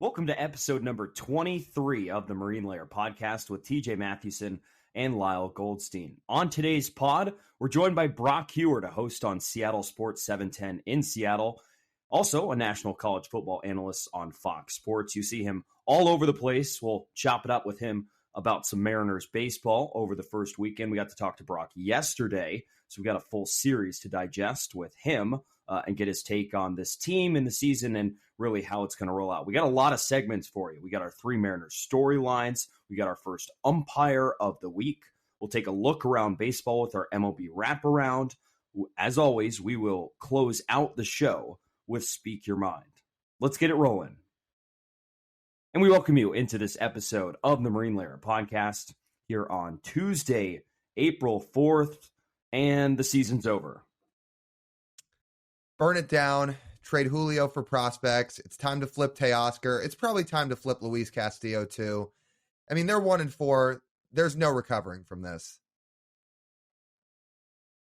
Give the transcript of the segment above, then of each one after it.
Welcome to episode number 23 of the Marine Layer podcast with TJ Mathewson and Lyle Goldstein. On today's pod, we're joined by Brock Huard, a host on Seattle Sports 710 in Seattle, also a national college football analyst on Fox Sports. You see him all over the place. We'll chop it up with him about some Mariners baseball over the first weekend. We got to talk to Brock yesterday, so we got a full series to digest with him and get his take on this team in the season and really how it's going to roll out. We got a lot of segments for you. We got our three Mariners storylines. We got our first umpire of the week. We'll take a look around baseball with our MLB Wraparound. As always, we will close out the show with Speak Your Mind. Let's get it rolling. And we welcome you into this episode of the Marine Layer podcast here on Tuesday, April 4th, and the season's over. Burn it down. Trade Julio for prospects. It's time to flip Teoscar. It's probably time to flip Luis Castillo too. I mean, they're 1-4. There's no recovering from this.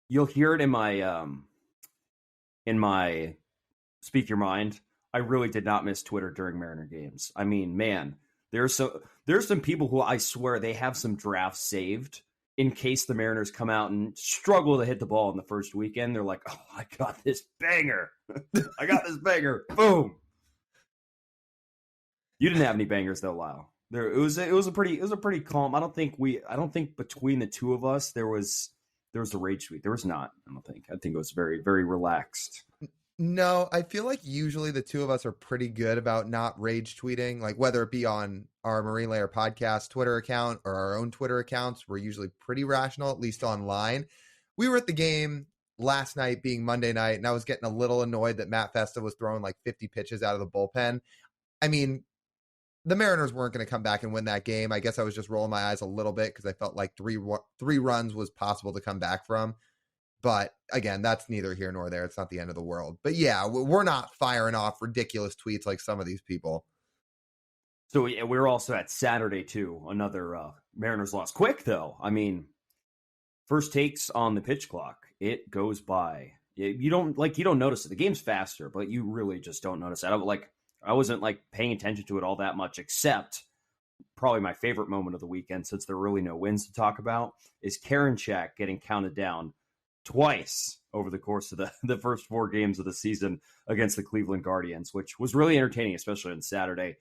You'll hear it in my Speak Your Mind. I really did not miss Twitter during Mariner games. I mean, man, there's some people who I swear they have some drafts saved in case the Mariners come out and struggle to hit the ball in the first weekend. They're like, oh, I got this banger. I got this banger. Boom. You didn't have any bangers though, Lyle. It was a pretty calm. I don't think between the two of us there was a rage tweet. There was not. I think it was very, very relaxed. No, I feel like usually the two of us are pretty good about not rage tweeting, like whether it be on our Marine Layer podcast Twitter account or our own Twitter accounts. We're usually pretty rational, at least online. We were at the game last night being Monday night, and I was getting a little annoyed that Matt Festa was throwing like 50 pitches out of the bullpen. I mean, the Mariners weren't going to come back and win that game. I guess I was just rolling my eyes a little bit because I felt like three runs was possible to come back from. But again, that's neither here nor there. It's not the end of the world. But yeah, we're not firing off ridiculous tweets like some of these people. So we're also at Saturday too. Another Mariners loss. Quick though. I mean, first takes on the pitch clock. It goes by. You don't notice it. The game's faster, but you really just don't notice it. I wasn't paying attention to it all that much, except probably my favorite moment of the weekend, since there are really no wins to talk about, is Karinchak getting counted down twice over the course of the first four games of the season against the Cleveland Guardians, which was really entertaining, especially on Saturday.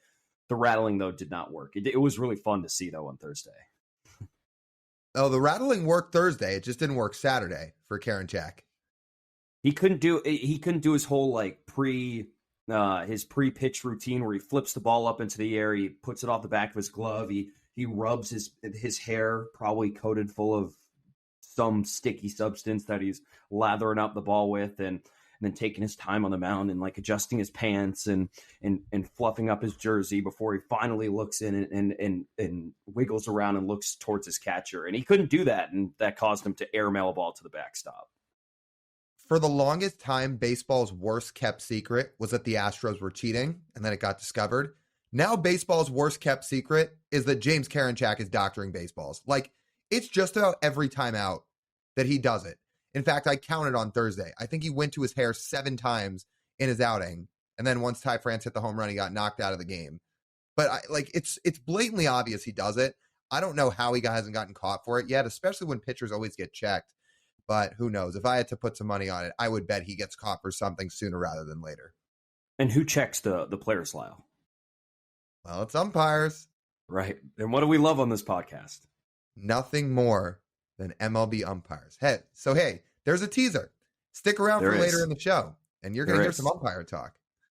The rattling, though, did not work. It was really fun to see, though, on Thursday. Oh, the rattling worked Thursday. It just didn't work Saturday for Karinchak. He couldn't do his whole his pre-pitch routine where he flips the ball up into the air, he puts it off the back of his glove, he rubs his hair, probably coated full of some sticky substance that he's lathering up the ball with, and then taking his time on the mound and adjusting his pants and fluffing up his jersey before he finally looks in and wiggles around and looks towards his catcher. And he couldn't do that, and that caused him to airmail a ball to the backstop. For the longest time, baseball's worst kept secret was that the Astros were cheating, and then it got discovered. Now baseball's worst kept secret is that James Karinchak is doctoring baseballs. It's just about every time out that he does it. In fact, I counted on Thursday. I think he went to his hair 7 times in his outing. And then once Ty France hit the home run, he got knocked out of the game. But it's blatantly obvious he does it. I don't know how he hasn't gotten caught for it yet, especially when pitchers always get checked. But who knows? If I had to put some money on it, I would bet he gets caught for something sooner rather than later. And who checks the players, Lyle? Well, it's umpires. Right. And what do we love on this podcast? Nothing more than MLB umpires. Hey, there's a teaser. Stick around for later in the show, and you're going to hear some umpire talk.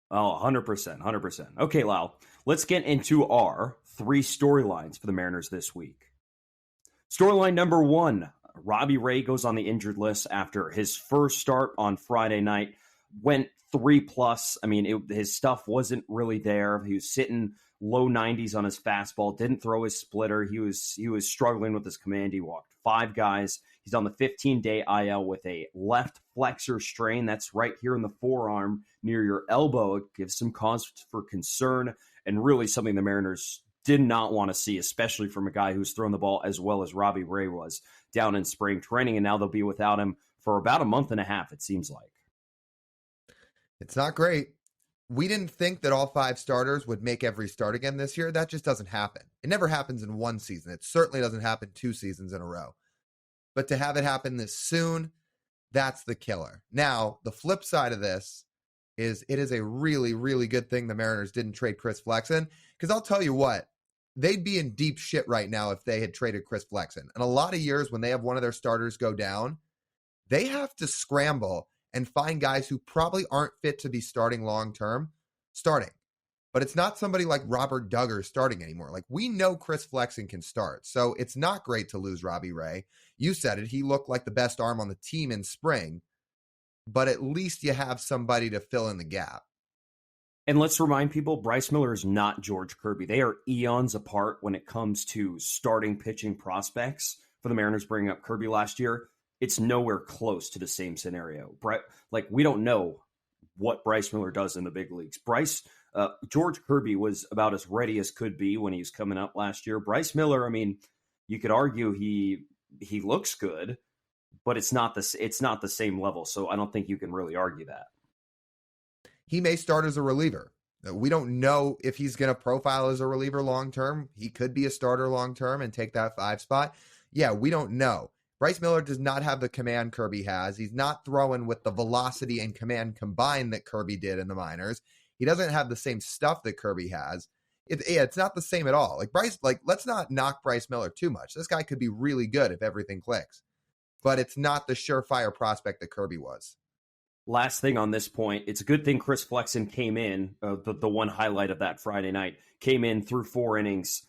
Oh, 100%. Okay, Lyle, let's get into our 3 storylines for the Mariners this week. Storyline number 1, Robbie Ray goes on the injured list after his first start on Friday night. Went 3+. I mean, his stuff wasn't really there. He was sitting low 90s on his fastball, didn't throw his splitter. He was struggling with his command. He walked 5 guys. He's on the 15-day IL with a left flexor strain. That's right here in the forearm near your elbow. It gives some cause for concern, and really something the Mariners did not want to see, especially from a guy who's thrown the ball as well as Robbie Ray was down in spring training, and now they'll be without him for about a month and a half, it seems like. It's not great. we didn't think that all 5 starters would make every start again this year. That just doesn't happen. It never happens in one season. It certainly doesn't happen 2 seasons in a row. But to have it happen this soon, that's the killer. Now, the flip side of this is it is a really, really good thing the Mariners didn't trade Chris Flexen, because I'll tell you what, they'd be in deep shit right now if they had traded Chris Flexen. And a lot of years when they have one of their starters go down, they have to scramble and find guys who probably aren't fit to be starting long-term, starting. But it's not somebody like Robert Duggar starting anymore. Like, we know Chris Flexen can start, so it's not great to lose Robbie Ray. You said it. He looked like the best arm on the team in spring, but at least you have somebody to fill in the gap. And let's remind people, Bryce Miller is not George Kirby. They are eons apart when it comes to starting pitching prospects. For the Mariners bringing up Kirby last year, it's nowhere close to the same scenario. Like, we don't know what Bryce Miller does in the big leagues. George Kirby was about as ready as could be when he was coming up last year. Bryce Miller, I mean, you could argue he looks good, but it's not the same level. So I don't think you can really argue that. He may start as a reliever. We don't know if he's going to profile as a reliever long-term. He could be a starter long-term and take that 5 spot. Yeah, we don't know. Bryce Miller does not have the command Kirby has. He's not throwing with the velocity and command combined that Kirby did in the minors. He doesn't have the same stuff that Kirby has. It's not the same at all. Let's not knock Bryce Miller too much. This guy could be really good if everything clicks, but it's not the surefire prospect that Kirby was. Last thing on this point, it's a good thing Chris Flexen came in, the one highlight of that Friday night, came in through 4 innings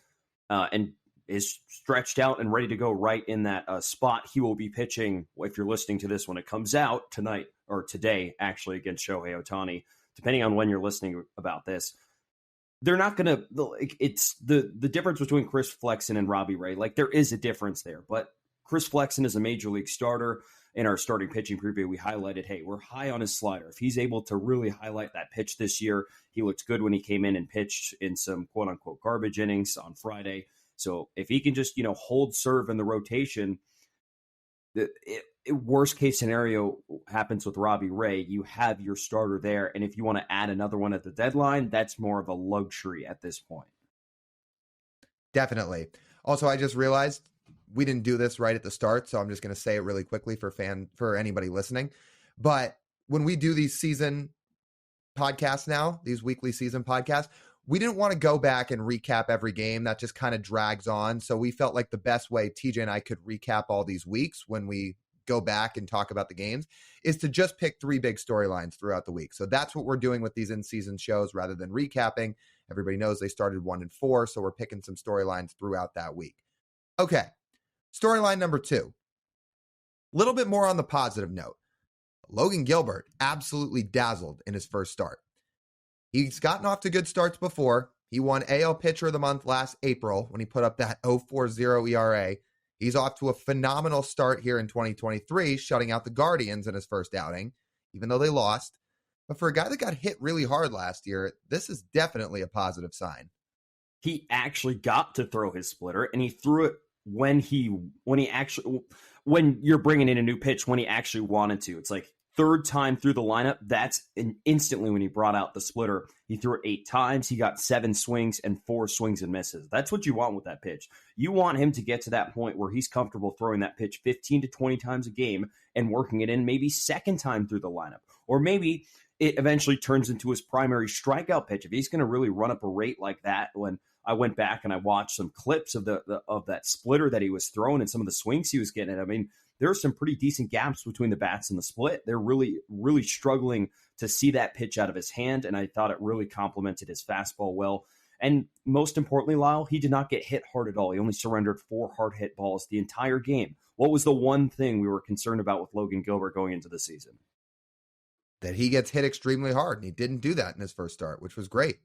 and is stretched out and ready to go right in that spot. He will be pitching, if you're listening to this when it comes out tonight, or today, actually, against Shohei Ohtani, depending on when you're listening about this. They're not going to, it's the difference between Chris Flexen and Robbie Ray. Like, there is a difference there, but Chris Flexen is a major league starter. In our starting pitching preview, we highlighted, hey, we're high on his slider. If he's able to really highlight that pitch this year, he looked good when he came in and pitched in some quote-unquote garbage innings on Friday. So if he can just, hold serve in the rotation, worst case scenario happens with Robbie Ray. You have your starter there. And if you want to add another one at the deadline, that's more of a luxury at this point. Definitely. Also, I just realized we didn't do this right at the start, so I'm just going to say it really quickly for anybody listening. But when we do these season podcasts now, these weekly season podcasts, we didn't want to go back and recap every game. That just kind of drags on. So we felt like the best way TJ and I could recap all these weeks when we go back and talk about the games is to just pick 3 big storylines throughout the week. So that's what we're doing with these in-season shows rather than recapping. Everybody knows they started 1-4, so we're picking some storylines throughout that week. Okay. Storyline number 2, a little bit more on the positive note. Logan Gilbert absolutely dazzled in his first start. He's gotten off to good starts before. He won AL Pitcher of the Month last April when he put up that 0.40 ERA. He's off to a phenomenal start here in 2023, shutting out the Guardians in his first outing, even though they lost. But for a guy that got hit really hard last year, this is definitely a positive sign. He actually got to throw his splitter, and he threw it when you're bringing in a new pitch, when he actually wanted to. It's like 3rd time through the lineup, that's instantly when he brought out the splitter. He threw it 8 times. He got 7 swings and 4 swings and misses. That's what you want with that pitch. You want him to get to that point where he's comfortable throwing that pitch 15 to 20 times a game and working it in maybe 2nd time through the lineup. Or maybe it eventually turns into his primary strikeout pitch. If he's going to really run up a rate like that, when I went back and I watched some clips of of that splitter that he was throwing and some of the swings he was getting. I mean, there are some pretty decent gaps between the bats and the split. They're really, really struggling to see that pitch out of his hand, and I thought it really complemented his fastball well. And most importantly, Lyle, he did not get hit hard at all. He only surrendered 4 hard hit balls the entire game. What was the one thing we were concerned about with Logan Gilbert going into the season? That he gets hit extremely hard, and he didn't do that in his first start, which was great.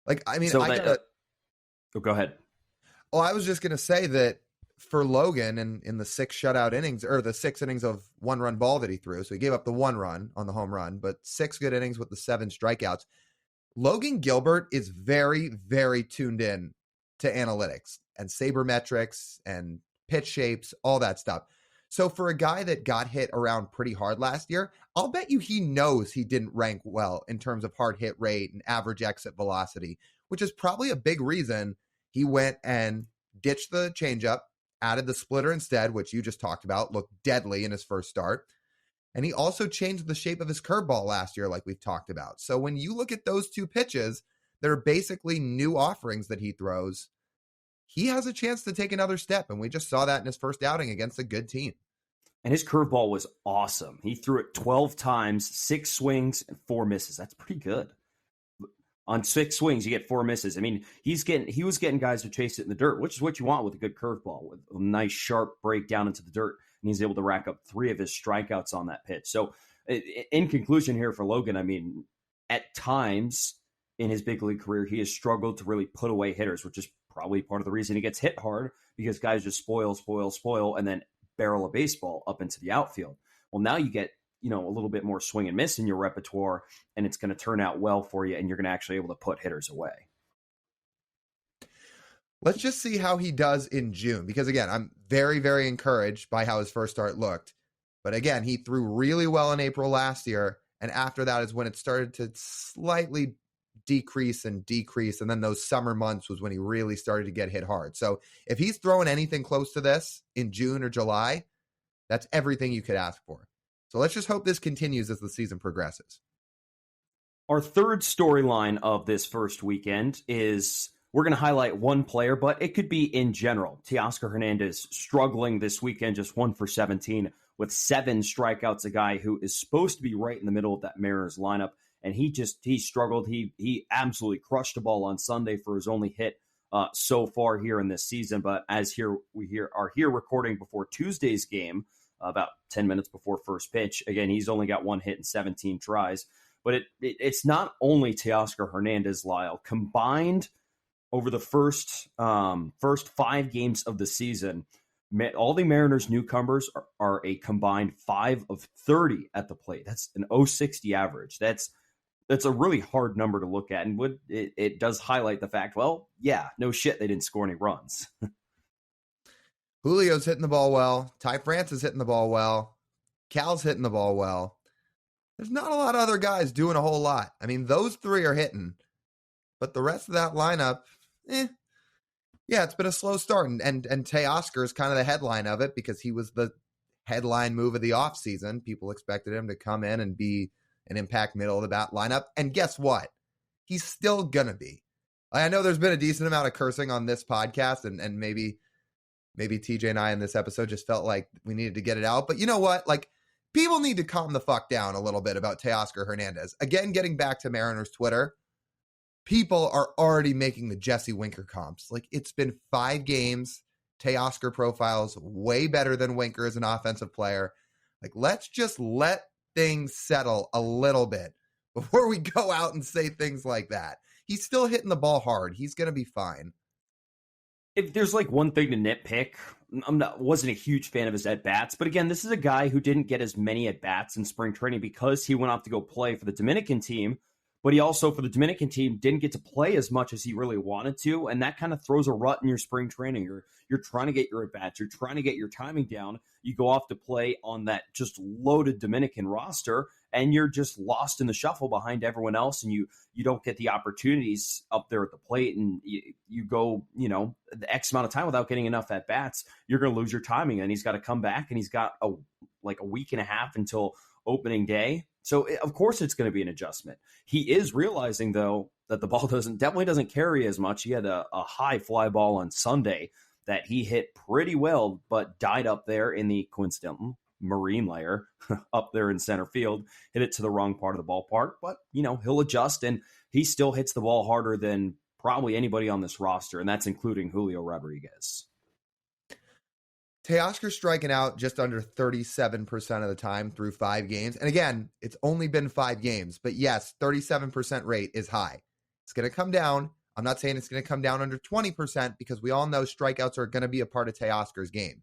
Go ahead. Oh, I was just going to say that for Logan in the 6 shutout innings, or the 6 innings of 1-run ball that he threw, so he gave up the 1 run on the home run, but 6 good innings with the 7 strikeouts. Logan Gilbert is very, very tuned in to analytics and sabermetrics and pitch shapes, all that stuff. So for a guy that got hit around pretty hard last year, I'll bet you he knows he didn't rank well in terms of hard hit rate and average exit velocity, which is probably a big reason he went and ditched the changeup, added the splitter instead, which you just talked about, looked deadly in his first start. And he also changed the shape of his curveball last year, like we've talked about. So when you look at those two pitches, that are basically new offerings that he throws, he has a chance to take another step. And we just saw that in his first outing against a good team. And his curveball was awesome. He threw it 12 times, 6 swings, and 4 misses. That's pretty good. On 6 swings, you get 4 misses. I mean, he was getting guys to chase it in the dirt, which is what you want with a good curveball, with a nice sharp break down into the dirt. And he's able to rack up 3 of his strikeouts on that pitch. So in conclusion here for Logan, I mean, at times in his big league career, he has struggled to really put away hitters, which is probably part of the reason he gets hit hard, because guys just spoil, and then barrel a baseball up into the outfield. Well, now you get, a little bit more swing and miss in your repertoire, and it's going to turn out well for you, and you're going to actually able to put hitters away. Let's just see how he does in June, because again, I'm very, very encouraged by how his first start looked. But again, he threw really well in April last year, and after that is when it started to slightly decrease. And then those summer months was when he really started to get hit hard. So if he's throwing anything close to this in June or July, that's everything you could ask for. So let's just hope this continues as the season progresses. Our third storyline of this first weekend is we're going to highlight one player, but it could be in general. Teoscar Hernandez struggling this weekend, just 1 for 17 with 7 strikeouts, a guy who is supposed to be right in the middle of that Mariners lineup. And he struggled. He absolutely crushed the ball on Sunday for his only hit so far here in this season. But as we are here recording before Tuesday's game, about 10 minutes before first pitch. Again, he's only got 1 hit in 17 tries. But it's not only Teoscar Hernandez, Lyle. Combined over the first 5 games of the season, all the Mariners newcomers are a combined 5 of 30 at the plate. That's an 060 average. That's a really hard number to look at, and it does highlight the fact, well, yeah, no shit, they didn't score any runs. Julio's hitting the ball well. Ty France is hitting the ball well. Cal's hitting the ball well. There's not a lot of other guys doing a whole lot. I mean, those 3 are hitting, but the rest of that lineup, yeah, it's been a slow start. And Teoscar is kind of the headline of it because he was the headline move of the offseason. People expected him to come in and be an impact middle of the bat lineup. And guess what? He's still going to be. I know there's been a decent amount of cursing on this podcast, and maybe TJ and I in this episode just felt like we needed to get it out. But you know what? Like, people need to calm the fuck down a little bit about Teoscar Hernandez. Again, getting back to Mariners Twitter, people are already making the Jesse Winker comps. Like, it's been 5 games. Teoscar profiles way better than Winker as an offensive player. Like, let's just let things settle a little bit before we go out and say things like that. He's still hitting the ball hard. He's going to be fine. If there's like one thing to nitpick, wasn't a huge fan of his at-bats. But again, this is a guy who didn't get as many at-bats in spring training because he went off to go play for the Dominican team. But he also, for the Dominican team, didn't get to play as much as he really wanted to. And that kind of throws a rut in your spring training. You're trying to get your at-bats. You're trying to get your timing down. You go off to play on that just loaded Dominican roster, and you're just lost in the shuffle behind everyone else, and you don't get the opportunities up there at the plate, and you go, the X amount of time without getting enough at-bats, you're going to lose your timing. And he's got to come back, and he's got a week and a half until opening day. So, of course, it's going to be an adjustment. He is realizing, though, that the ball definitely doesn't carry as much. He had a high fly ball on Sunday that he hit pretty well, but died up there in the coincidental marine layer up there in center field, hit it to the wrong part of the ballpark. But, he'll adjust, and he still hits the ball harder than probably anybody on this roster, and that's including Julio Rodriguez. Teoscar's striking out just under 37% of the time through 5 games. And again, it's only been 5 games, but yes, 37% rate is high. It's going to come down. I'm not saying it's going to come down under 20% because we all know strikeouts are going to be a part of Teoscar's game.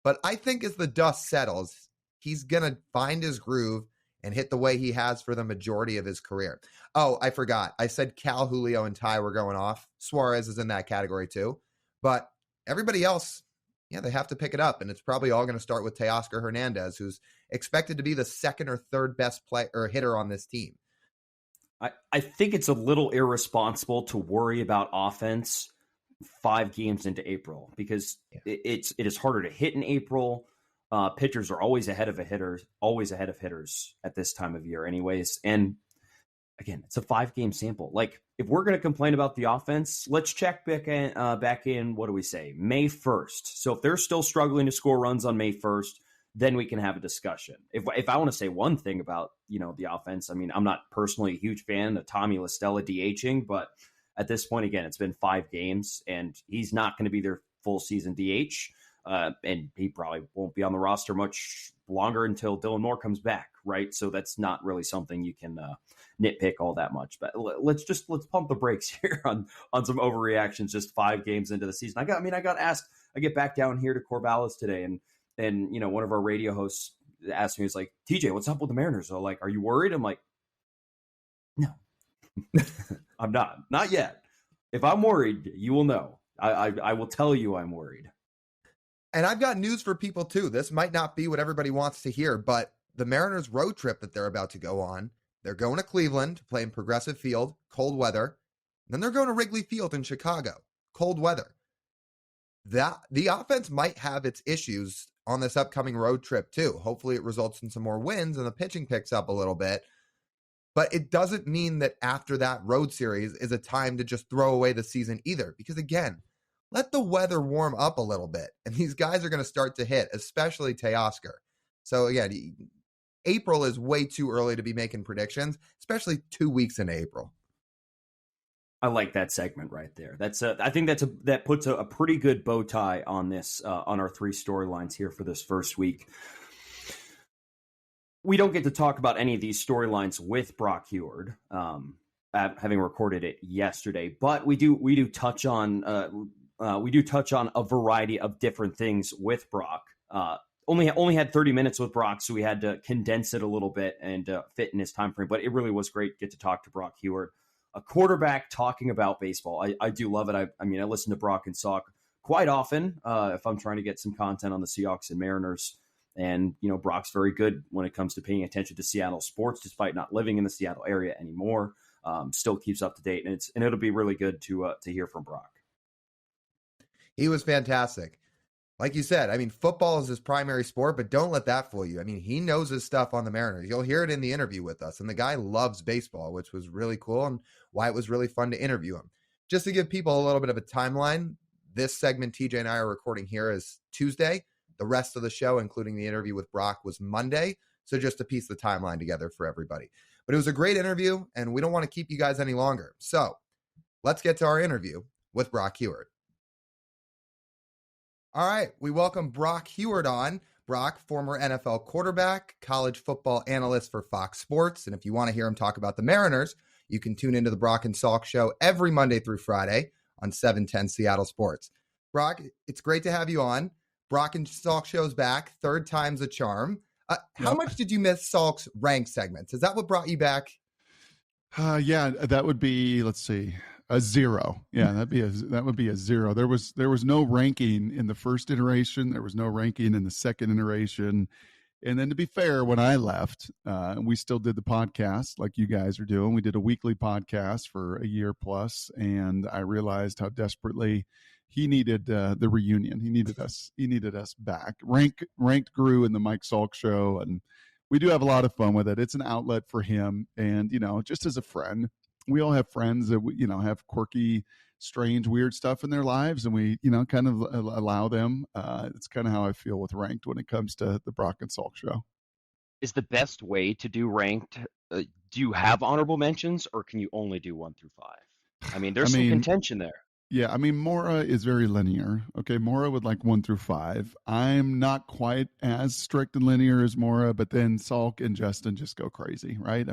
But I think as the dust settles, he's going to find his groove and hit the way he has for the majority of his career. Oh, I forgot. I said Cal, Julio, and Ty were going off. Suarez is in that category too. But everybody else, Yeah, they have to pick it up, and it's probably all going to start with Teoscar Hernandez, who's expected to be the second or third best player or hitter on this team. I think it's a little irresponsible to worry about offense 5 games into April because it is harder to hit in April. Pitchers are always ahead of hitters at this time of year anyways. And again, it's a 5-game sample. Like, if we're going to complain about the offense, let's check back in, what do we say, May 1st. So if they're still struggling to score runs on May 1st, then we can have a discussion. If I want to say one thing about, the offense, I mean, I'm not personally a huge fan of Tommy La Stella DHing, but at this point, again, it's been 5 games, and he's not going to be their full season DH. And he probably won't be on the roster much longer until Dylan Moore comes back, right? So that's not really something you can nitpick all that much. But let's pump the brakes here on some overreactions just 5 games into the season. I got asked. I get back down here to Corvallis today, and one of our radio hosts asked me, he's like, TJ, what's up with the Mariners? So like, are you worried? I'm like, no, I'm not yet. If I'm worried, you will know. I will tell you I'm worried. And I've got news for people too. This might not be what everybody wants to hear, but the Mariners road trip that they're about to go on, they're going to Cleveland to play in Progressive Field, cold weather. Then they're going to Wrigley Field in Chicago, cold weather. The offense might have its issues on this upcoming road trip too. Hopefully it results in some more wins and the pitching picks up a little bit. But it doesn't mean that after that road series is a time to just throw away the season either. Because again, let the weather warm up a little bit, and these guys are going to start to hit, especially Teoscar. So again, April is way too early to be making predictions, especially 2 weeks into April. I like that segment right there. I think that puts a pretty good bow tie on this on our 3 storylines here for this first week. We don't get to talk about any of these storylines with Brock Huard, having recorded it yesterday, but we do touch on a variety of different things with Brock. Only had 30 minutes with Brock, so we had to condense it a little bit and fit in his time frame. But it really was great to get to talk to Brock Huard, a quarterback talking about baseball. I do love it. I listen to Brock and Salk quite often if I'm trying to get some content on the Seahawks and Mariners. And Brock's very good when it comes to paying attention to Seattle sports, despite not living in the Seattle area anymore. Still keeps up to date, and it'll be really good to hear from Brock. He was fantastic. Like you said, football is his primary sport, but don't let that fool you. He knows his stuff on the Mariners. You'll hear it in the interview with us. And the guy loves baseball, which was really cool and why it was really fun to interview him. Just to give people a little bit of a timeline, this segment TJ and I are recording here is Tuesday. The rest of the show, including the interview with Brock, was Monday. So just to piece the timeline together for everybody. But it was a great interview, and we don't want to keep you guys any longer. So let's get to our interview with Brock Huard. All right, we welcome Brock Huard on. Brock, former NFL quarterback, college football analyst for Fox Sports. And if you want to hear him talk about the Mariners, you can tune into the Brock and Salk Show every Monday through Friday on 710 Seattle Sports. Brock, it's great to have you on. Brock and Salk Show's back. 3rd time's a charm. How much did you miss Salk's ranked segments? Is that what brought you back? Yeah, that would be, let's see, a 0. Yeah, that would be a 0. There was no ranking in the first iteration. There was no ranking in the second iteration. And then to be fair, when I left, we still did the podcast like you guys are doing. We did a weekly podcast for a year plus, and I realized how desperately he needed the reunion. He needed us back. Ranked grew in the Mike Salk Show, and we do have a lot of fun with it. It's an outlet for him, and just as a friend, we all have friends that have quirky, strange, weird stuff in their lives, and we kind of allow them. It's kind of how I feel with Ranked when it comes to the Brock and Salk Show. Is the best way to do Ranked? Do you have honorable mentions, or can you only do 1 through 5? There's some contention there. Yeah, Mora is very linear. Okay, Mora would like 1 through 5. I'm not quite as strict and linear as Mora, but then Salk and Justin just go crazy, right?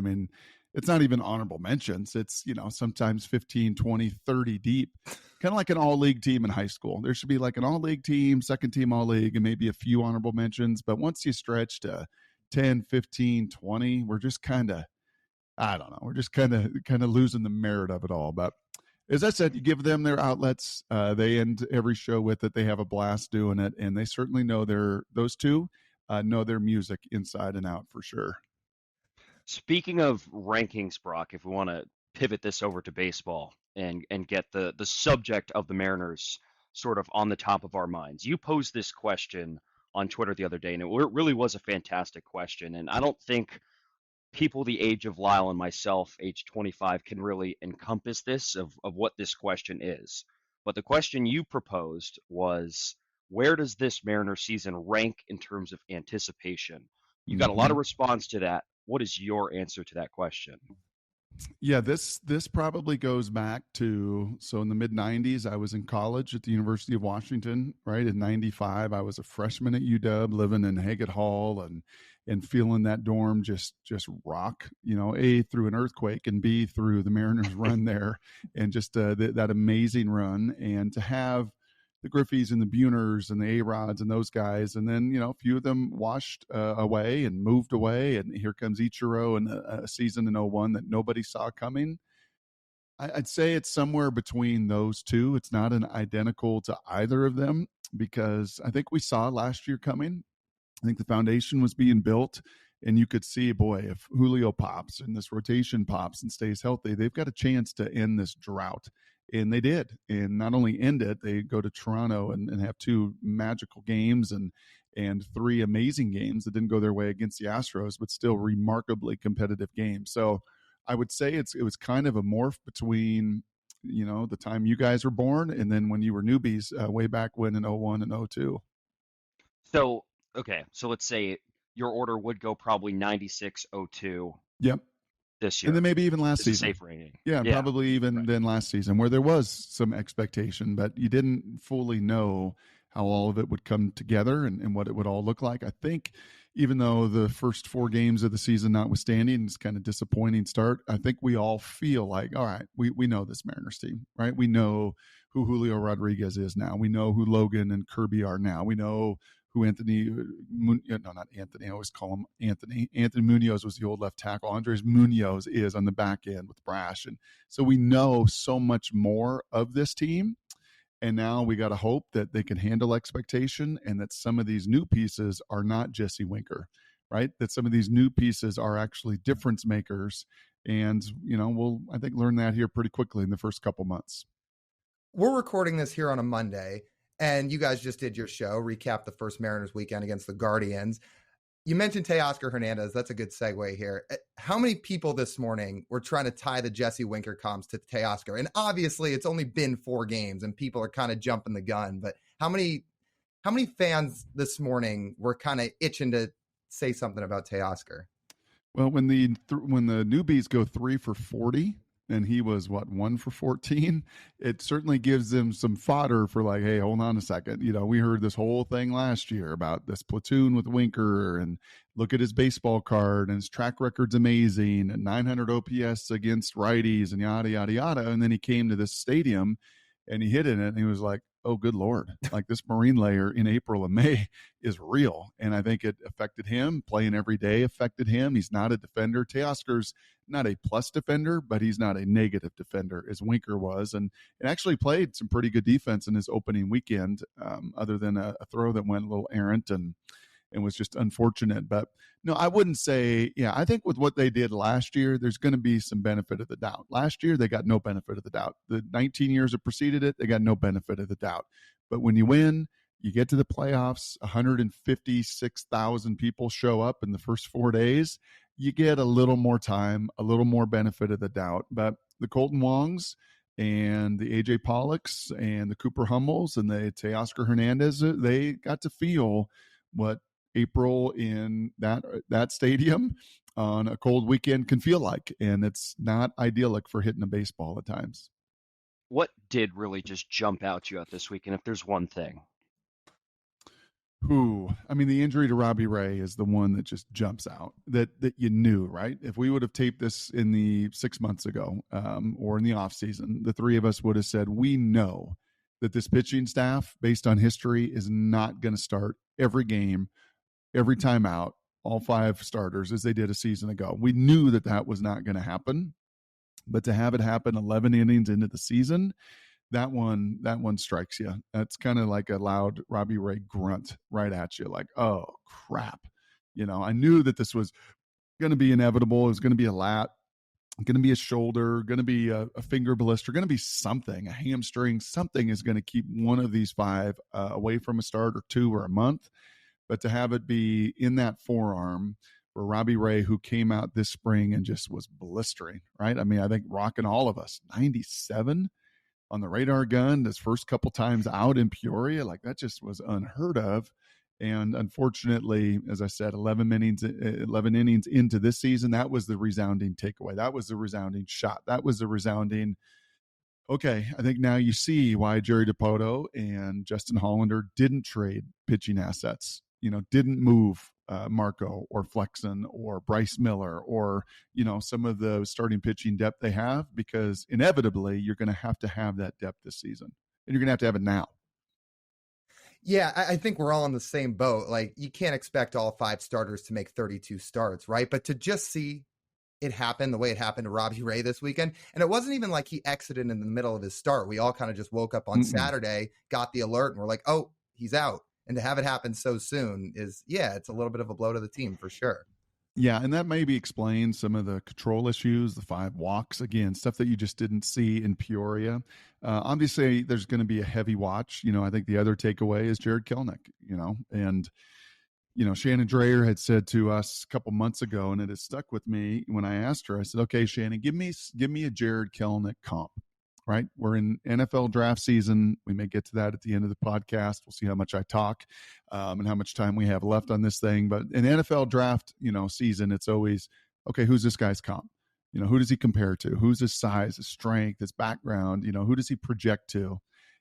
It's not even honorable mentions. It's, sometimes 15, 20, 30 deep, kind of like an all-league team in high school. There should be like an all-league team, second team all-league, and maybe a few honorable mentions. But once you stretch to 10, 15, 20, we're just kind of, I don't know, we're just kind of losing the merit of it all. But as I said, you give them their outlets. They end every show with it. They have a blast doing it, and they certainly know those two know their music inside and out for sure. Speaking of rankings, Brock, if we want to pivot this over to baseball and get the subject of the Mariners sort of on the top of our minds, you posed this question on Twitter the other day, and it really was a fantastic question. And I don't think people the age of Lyle and myself, age 25, can really encompass this of what this question is. But the question you proposed was, where does this Mariner season rank in terms of anticipation? You got a lot of response to that. What is your answer to that question? Yeah, this probably goes back to, so in the mid 90s, I was in college at the University of Washington, right? In 95, I was a freshman at UW, living in Haggett Hall and feeling that dorm just rock, A, through an earthquake, and B, through the Mariners run there, and just that amazing run. And to have the Griffeys and the Buners and the A-Rods and those guys, and then a few of them washed away and moved away, and here comes Ichiro in a season in 01 that nobody saw coming. I'd say it's somewhere between those two. It's not an identical to either of them, because I think we saw last year coming. I think the foundation was being built, and you could see, boy, if Julio pops and this rotation pops and stays healthy, they've got a chance to end this drought. And they did. And not only end it, they go to Toronto and have two magical games and 3 amazing games that didn't go their way against the Astros, but still remarkably competitive games. So I would say it was kind of a morph between, the time you guys were born and then when you were newbies way back when in 01 and 02. So, okay. So let's say your order would go probably 96, 02. Yep. This year. And then maybe even last season. Safe rating. Yeah, probably even then last season, where there was some expectation, but you didn't fully know how all of it would come together and what it would all look like. I think even though the first 4 games of the season notwithstanding, it's kind of disappointing start, I think we all feel like, all right, we know this Mariners team, right? We know who Julio Rodriguez is now. We know who Logan and Kirby are now. We know who I always call him Anthony. Anthony Munoz was the old left tackle. Andres Munoz is on the back end with Brash. And so we know so much more of this team. And now we got to hope that they can handle expectation and that some of these new pieces are not Jesse Winker, right? That some of these new pieces are actually difference makers. And, we'll, I think, learn that here pretty quickly in the first couple months. We're recording this here on a Monday. And you guys just did your show, recap the first Mariners weekend against the Guardians. You mentioned Teoscar Hernandez. That's a good segue here. How many people this morning were trying to tie the Jesse Winker comps to Teoscar? And obviously, it's only been 4 games, and people are kind of jumping the gun. But how many fans this morning were kind of itching to say something about Teoscar? Well, when the newbies go 3 for 40. And he was 1 for 14. It certainly gives them some fodder for like, hey, hold on a second. We heard this whole thing last year about this platoon with Winker, and look at his baseball card, and his track record's amazing, and 900 OPS against righties, and yada yada yada. And then he came to this stadium, and he hit it, and he was like, oh, good Lord, like this marine layer in April and May is real. And I think it affected him. Playing every day affected him. He's not a defender. Teoscar's not a plus defender, but he's not a negative defender as Winker was. And it actually played some pretty good defense in his opening weekend, other than a throw that went a little errant and was just unfortunate. But no, I wouldn't say, I think with what they did last year, there's going to be some benefit of the doubt. Last year, they got no benefit of the doubt. The 19 years that preceded it, they got no benefit of the doubt. But when you win, you get to the playoffs, 156,000 people show up in the first 4 days, you get a little more time, a little more benefit of the doubt. But the Colton Wongs and the AJ Pollocks and the Cooper Hummels and the Teoscar Hernandez, they got to feel what April in that stadium on a cold weekend can feel like. And it's not idyllic for hitting a baseball at times. What did really just jump out to you at this weekend, if there's one thing? The injury to Robbie Ray is the one that just jumps out that you knew, right? If we would have taped this in the 6 months ago or in the off season, the 3 of us would have said, we know that this pitching staff, based on history, is not going to start every game, every time out, all 5 starters as they did a season ago. We knew that was not going to happen. But to have it happen 11 innings into the season, that one strikes you. That's kind of like a loud Robbie Ray grunt right at you, like, oh crap. I knew that this was going to be inevitable. It was going to be a lat, going to be a shoulder, going to be a finger blister, going to be something, a hamstring. Something is going to keep one of these five away from a start or 2 or a month. But to have it be in that forearm for Robbie Ray, who came out this spring and just was blistering, right? I mean, I think rocking all of us, 97 on the radar gun, his first couple times out in Peoria, like that just was unheard of. And unfortunately, as I said, 11 innings into this season, that was the resounding takeaway. That was the resounding shot. That was the resounding, okay, I think now you see why Jerry Dipoto and Justin Hollander didn't trade pitching assets, didn't move Marco or Flexen or Bryce Miller or, some of the starting pitching depth they have, because inevitably you're going to have that depth this season, and you're going to have it now. Yeah, I think we're all in the same boat. Like, you can't expect all 5 starters to make 32 starts, right? But to just see it happen the way it happened to Robbie Ray this weekend, and it wasn't even like he exited in the middle of his start. We all kind of just woke up on Saturday, got the alert, and we're like, oh, he's out. And to have it happen so soon is, it's a little bit of a blow to the team for sure. Yeah, and that maybe explains some of the control issues, the 5 walks, again, stuff that you just didn't see in Peoria. Obviously, there's going to be a heavy watch. I think the other takeaway is Jared Kelenic, and, Shannon Dreyer had said to us a couple months ago, and it has stuck with me when I asked her, I said, okay, Shannon, give me a Jared Kelenic comp. Right? We're in NFL draft season. We may get to that at the end of the podcast. We'll see how much I talk and how much time we have left on this thing. But in NFL draft, season, it's always, okay, who's this guy's comp? Who does he compare to? Who's his size, his strength, his background? Who does he project to?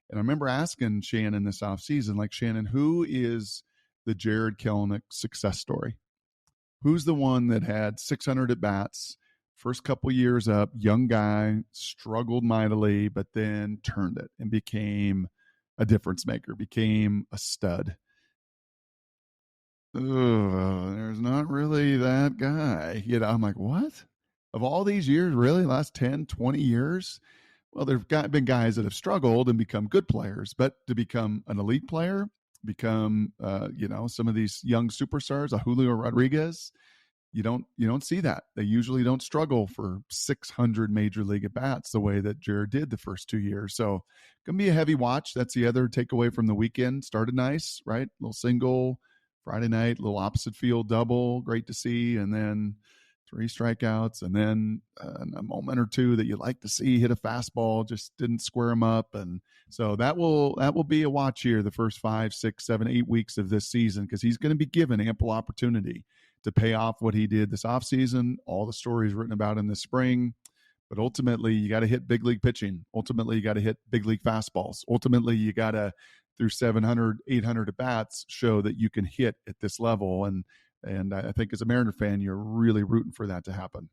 And I remember asking Shannon this offseason, like, Shannon, who is the Jared Kelenic success story? Who's the one that had 600 at-bats, first couple years up, young guy, struggled mightily, but then turned it and became a difference maker, became a stud? There's not really that guy. I'm like, what? Of all these years, really? Last 10, 20 years? Well, there've been guys that have struggled and become good players, but to become an elite player, become, some of these young superstars, a Julio Rodriguez, you don't see that. They usually don't struggle for 600 major league at bats the way that Jared did the first 2 years. So gonna be a heavy watch. That's the other takeaway from the weekend. Started nice, right? Little single Friday night, little opposite field double, great to see, and then 3 strikeouts, and then a moment or 2 that you like to see, hit a fastball, just didn't square him up. And so that will be a watch here the first 5, 6, 7, 8 weeks of this season, because he's going to be given ample opportunity to pay off what he did this offseason, all the stories written about in the spring. But ultimately, you got to hit big league pitching. Ultimately, you got to hit big league fastballs. Ultimately, you got to, through 700, 800 at-bats, show that you can hit at this level. And I think as a Mariner fan, you're really rooting for that to happen.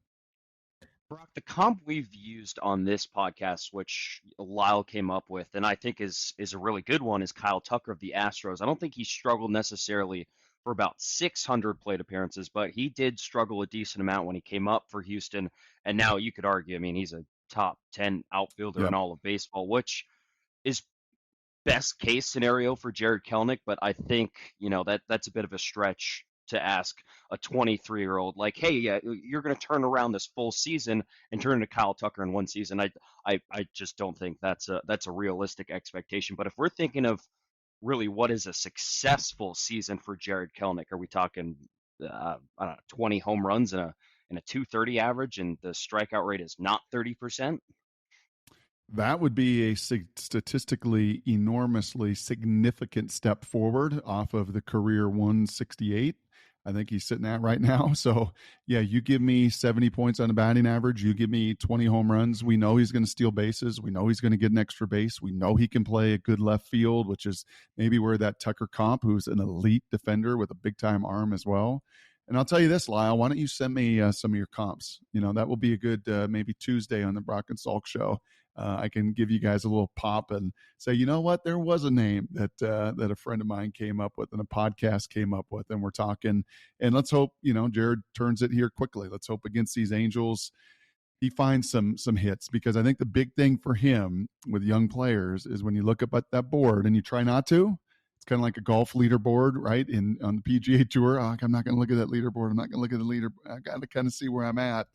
Brock, the comp we've used on this podcast, which Lyle came up with, and I think is a really good one, is Kyle Tucker of the Astros. I don't think he struggled necessarily for about 600 plate appearances, but he did struggle a decent amount when he came up for Houston. And now you could argue, I mean, he's a top 10 outfielder in all of baseball, which is best case scenario for Jared Kelenic. But I think, that's a bit of a stretch to ask a 23-year-old, like, hey, you're going to turn around this full season and turn into Kyle Tucker in one season. I just don't think that's a realistic expectation. But if we're thinking of really what is a successful season for Jared Kelenic, are we talking 20 home runs and a 230 average, and the strikeout rate is not 30%? That would be a statistically enormously significant step forward off of the career 168. I think he's sitting at right now. So, yeah, you give me 70 points on a batting average. You give me 20 home runs. We know he's going to steal bases. We know he's going to get an extra base. We know he can play a good left field, which is maybe where that Tucker comp, who's an elite defender with a big-time arm as well. And I'll tell you this, Lyle, why don't you send me some of your comps? That will be a good maybe Tuesday on the Brock and Salk Show. I can give you guys a little pop and say, you know what, there was a name that a friend of mine came up with and a podcast came up with, and we're talking. And let's hope, Jared turns it here quickly. Let's hope against these Angels. he finds some hits, because I think the big thing for him with young players is when you look up at that board and you try not to. It's kind of like a golf leaderboard, right? On the PGA Tour, I'm not going to look at that leaderboard. I'm not going to look at the leader. I got to kind of see where I'm at.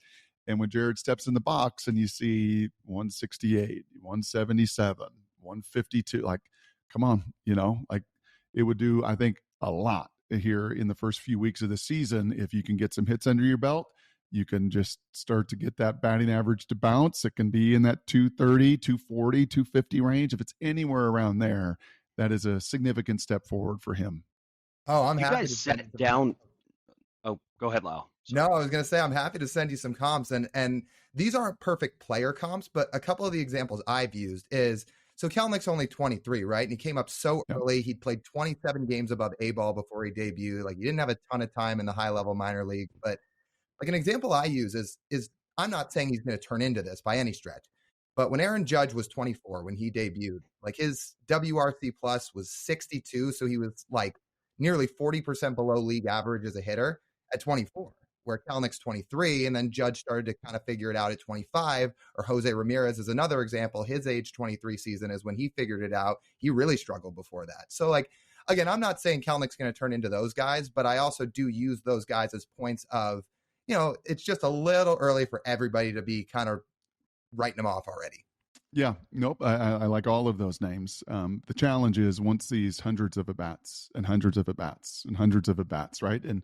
And when Jared steps in the box and you see 168, 177, 152, like, come on, like it would do, I think, a lot here in the first few weeks of the season. If you can get some hits under your belt, you can just start to get that batting average to bounce. It can be in that 230, 240, 250 range. If it's anywhere around there, that is a significant step forward for him. Oh, I'm happy. You guys set down. Oh, go ahead, Lyle. No, I was going to say, I'm happy to send you some comps, and these aren't perfect player comps, but a couple of the examples I've used is, so Kelenich's only 23, right? And he came up so early. He played 27 games above A-ball before he debuted. Like, he didn't have a ton of time in the high-level minor league, but like an example I use is I'm not saying he's going to turn into this by any stretch, but when Aaron Judge was 24 when he debuted, like his WRC plus was 62, so he was like nearly 40% below league average as a hitter at 24, where Kelenich's 23, and then Judge started to kind of figure it out at 25, or Jose Ramirez is another example. His age 23 season is when he figured it out. He really struggled before that. So like, again, I'm not saying Kelenich's going to turn into those guys, but I also do use those guys as points of, it's just a little early for everybody to be kind of writing them off already. Yeah, nope. I like all of those names. The challenge is once these hundreds of at-bats and hundreds of at-bats and hundreds of at-bats, right? And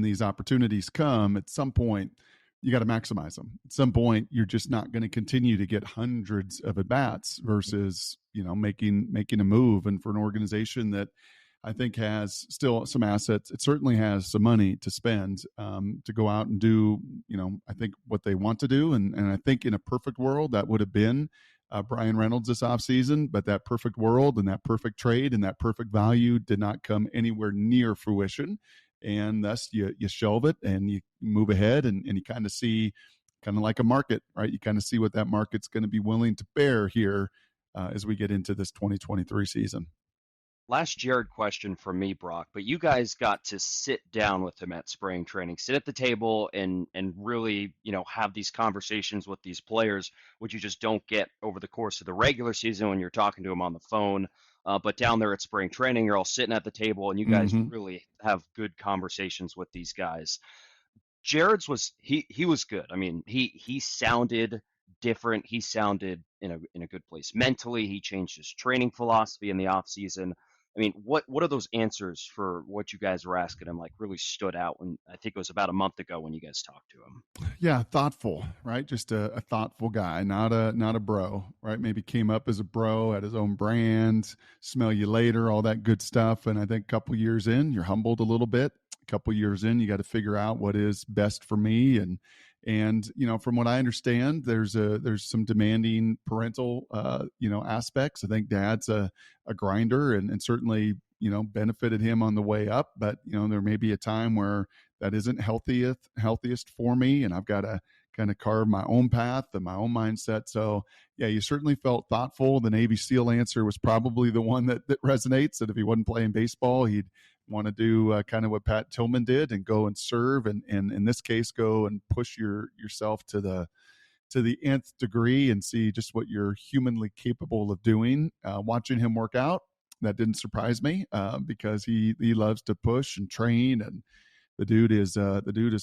these opportunities come, at some point, you got to maximize them. At some point, you're just not going to continue to get hundreds of at-bats versus, making a move. And for an organization that I think has still some assets, it certainly has some money to spend to go out and do, I think what they want to do. And I think in a perfect world, that would have been Brian Reynolds this offseason, but that perfect world and that perfect trade and that perfect value did not come anywhere near fruition. And thus you shelve it and you move ahead and you kind of see, kind of like a market, right? You kind of see what that market's going to be willing to bear here as we get into this 2023 season. Last Jared question from me, Brock, but you guys got to sit down with him at spring training, sit at the table and really, have these conversations with these players, which you just don't get over the course of the regular season when you're talking to them on the phone. But down there at spring training, you're all sitting at the table and you guys really have good conversations with these guys. Jared's he was good. I mean, he sounded different. He sounded in a good place mentally. He changed his training philosophy in the off season. I mean, what are those answers for what you guys were asking him like really stood out when I think it was about a month ago when you guys talked to him? Yeah, thoughtful, right? Just a thoughtful guy, not a bro, right? Maybe came up as a bro, had his own brand, smell you later, all that good stuff. And I think a couple years in, you're humbled a little bit. A couple years in, you got to figure out what is best for me. And from what I understand, there's some demanding parental aspects. I think dad's a grinder and certainly benefited him on the way up, but there may be a time where that isn't healthiest for me, and I've got to kind of carve my own path and my own mindset. So yeah, you certainly felt thoughtful. The Navy SEAL answer was probably the one that resonates, that if he wasn't playing baseball, he'd want to do kind of what Pat Tillman did and go and serve, and in this case, go and push yourself to the nth degree and see just what you're humanly capable of doing. Watching him work out, that didn't surprise me because he loves to push and train, and the dude is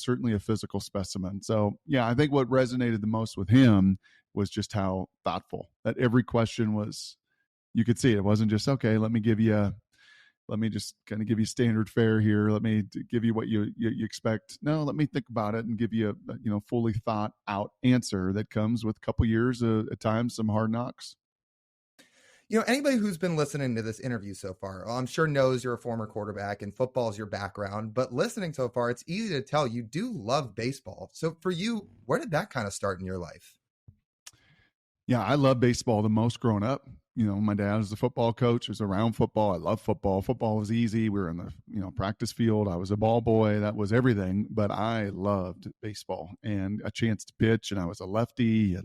certainly a physical specimen. So yeah, I think what resonated the most with him was just how thoughtful, that every question was, you could see it wasn't just, okay, let me just kind of give you standard fare here. Let me give you what you expect. No, let me think about it and give you a fully thought out answer that comes with a couple years, at times some hard knocks. Anybody who's been listening to this interview so far, I'm sure knows you're a former quarterback and football is your background, but listening so far, it's easy to tell you do love baseball. So for you, where did that kind of start in your life? Yeah, I love baseball the most growing up. My dad was a football coach. It was around football. I love football. Football was easy. We were in the practice field. I was a ball boy. That was everything. But I loved baseball and a chance to pitch. And I was a lefty.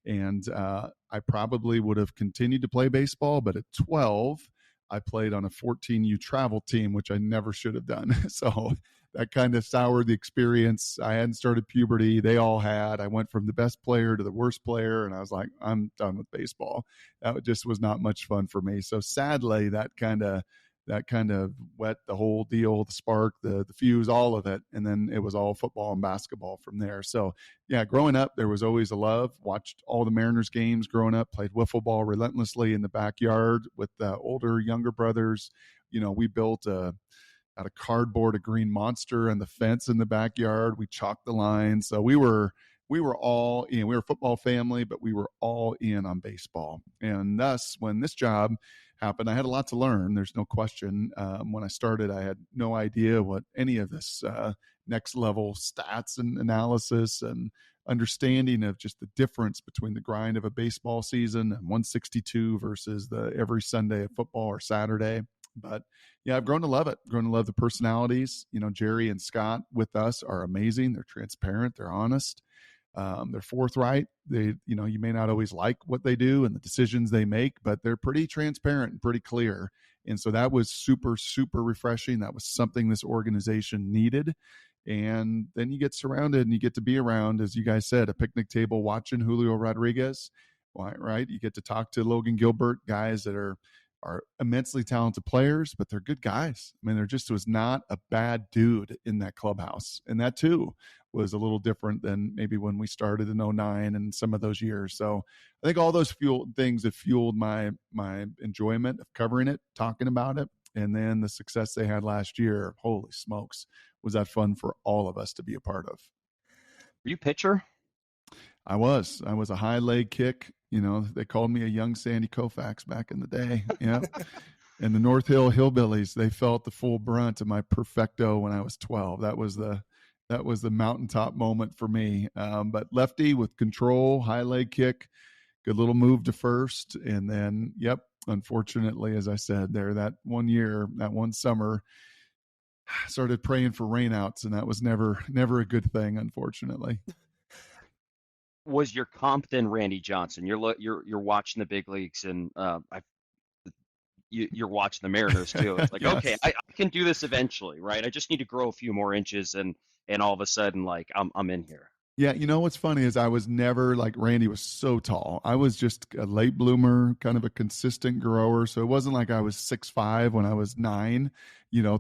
And I probably would have continued to play baseball. But at 12, I played on a 14U travel team, which I never should have done. So that kind of soured the experience. I hadn't started puberty. They all had. I went from the best player to the worst player, and I was like, I'm done with baseball. That just was not much fun for me. So sadly, that kind of wet the whole deal, the spark, the fuse, all of it. And then it was all football and basketball from there. So yeah, growing up, there was always a love, watched all the Mariners games growing up, played wiffle ball relentlessly in the backyard with the younger brothers. We built out of cardboard, a green monster and the fence in the backyard. We chalked the lines. So we were all in. We were a football family, but we were all in on baseball. And thus, when this job happened, I had a lot to learn. There's no question. When I started, I had no idea what any of this next level stats and analysis and understanding of just the difference between the grind of a baseball season and 162 versus the every Sunday of football or Saturday. But yeah, I've grown to love it. Grown to love the personalities. Jerry and Scott with us are amazing. They're transparent. They're honest. They're forthright. You may not always like what they do and the decisions they make, but they're pretty transparent and pretty clear. And so that was super, super refreshing. That was something this organization needed. And then you get surrounded and you get to be around, as you guys said, a picnic table watching Julio Rodriguez, right? You get to talk to Logan Gilbert, guys that are immensely talented players, but they're good guys. I mean, there just was not a bad dude in that clubhouse. And that too was a little different than maybe when we started in 09 and some of those years. So I think all those things have fueled my enjoyment of covering it, talking about it. And then the success they had last year, holy smokes, was that fun for all of us to be a part of. Were you pitcher? I was a high leg kick. They called me a young Sandy Koufax back in the day. Yeah. And the North Hill Hillbillies, they felt the full brunt of my perfecto when I was 12. That was the mountaintop moment for me. But lefty with control, high leg kick, good little move to first. And then, unfortunately, as I said there, that one summer, started praying for rainouts, and that was never a good thing, unfortunately. Was your comp then Randy Johnson? You're watching the big leagues, and you're watching the Mariners too. It's like, yes. Okay, I can do this eventually, right? I just need to grow a few more inches, and all of a sudden, like I'm in here. Yeah, what's funny is I was never like Randy was so tall. I was just a late bloomer, kind of a consistent grower. So it wasn't like I was 6'5" when I was 9,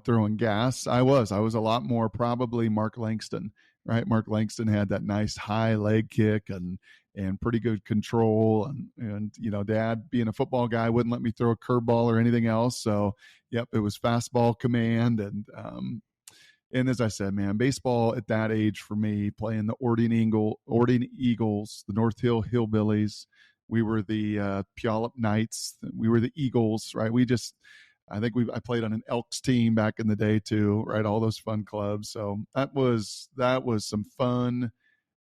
throwing gas. I was a lot more probably Mark Langston, right? Mark Langston had that nice high leg kick and pretty good control. And Dad, being a football guy, wouldn't let me throw a curveball or anything else. So, it was fastball command. And as I said, man, baseball at that age for me, playing the Ording Eagles, the North Hill Hillbillies, we were the Puyallup Knights, we were the Eagles, right? I played on an Elks team back in the day too, right? All those fun clubs. So that was some fun,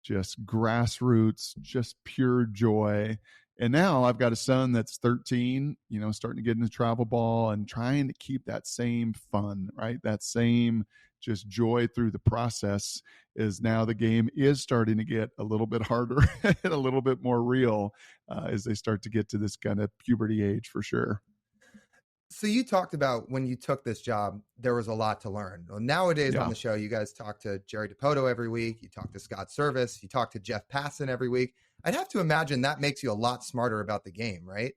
just grassroots, just pure joy. And now I've got a son that's 13, starting to get into travel ball and trying to keep that same fun, right? That same just joy through the process. Is now the game is starting to get a little bit harder and a little bit more real as they start to get to this kind of puberty age for sure. So you talked about when you took this job, there was a lot to learn. Well, nowadays on the show, you guys talk to Jerry DiPoto every week. You talk to Scott Service. You talk to Jeff Passan every week. I'd have to imagine that makes you a lot smarter about the game, right?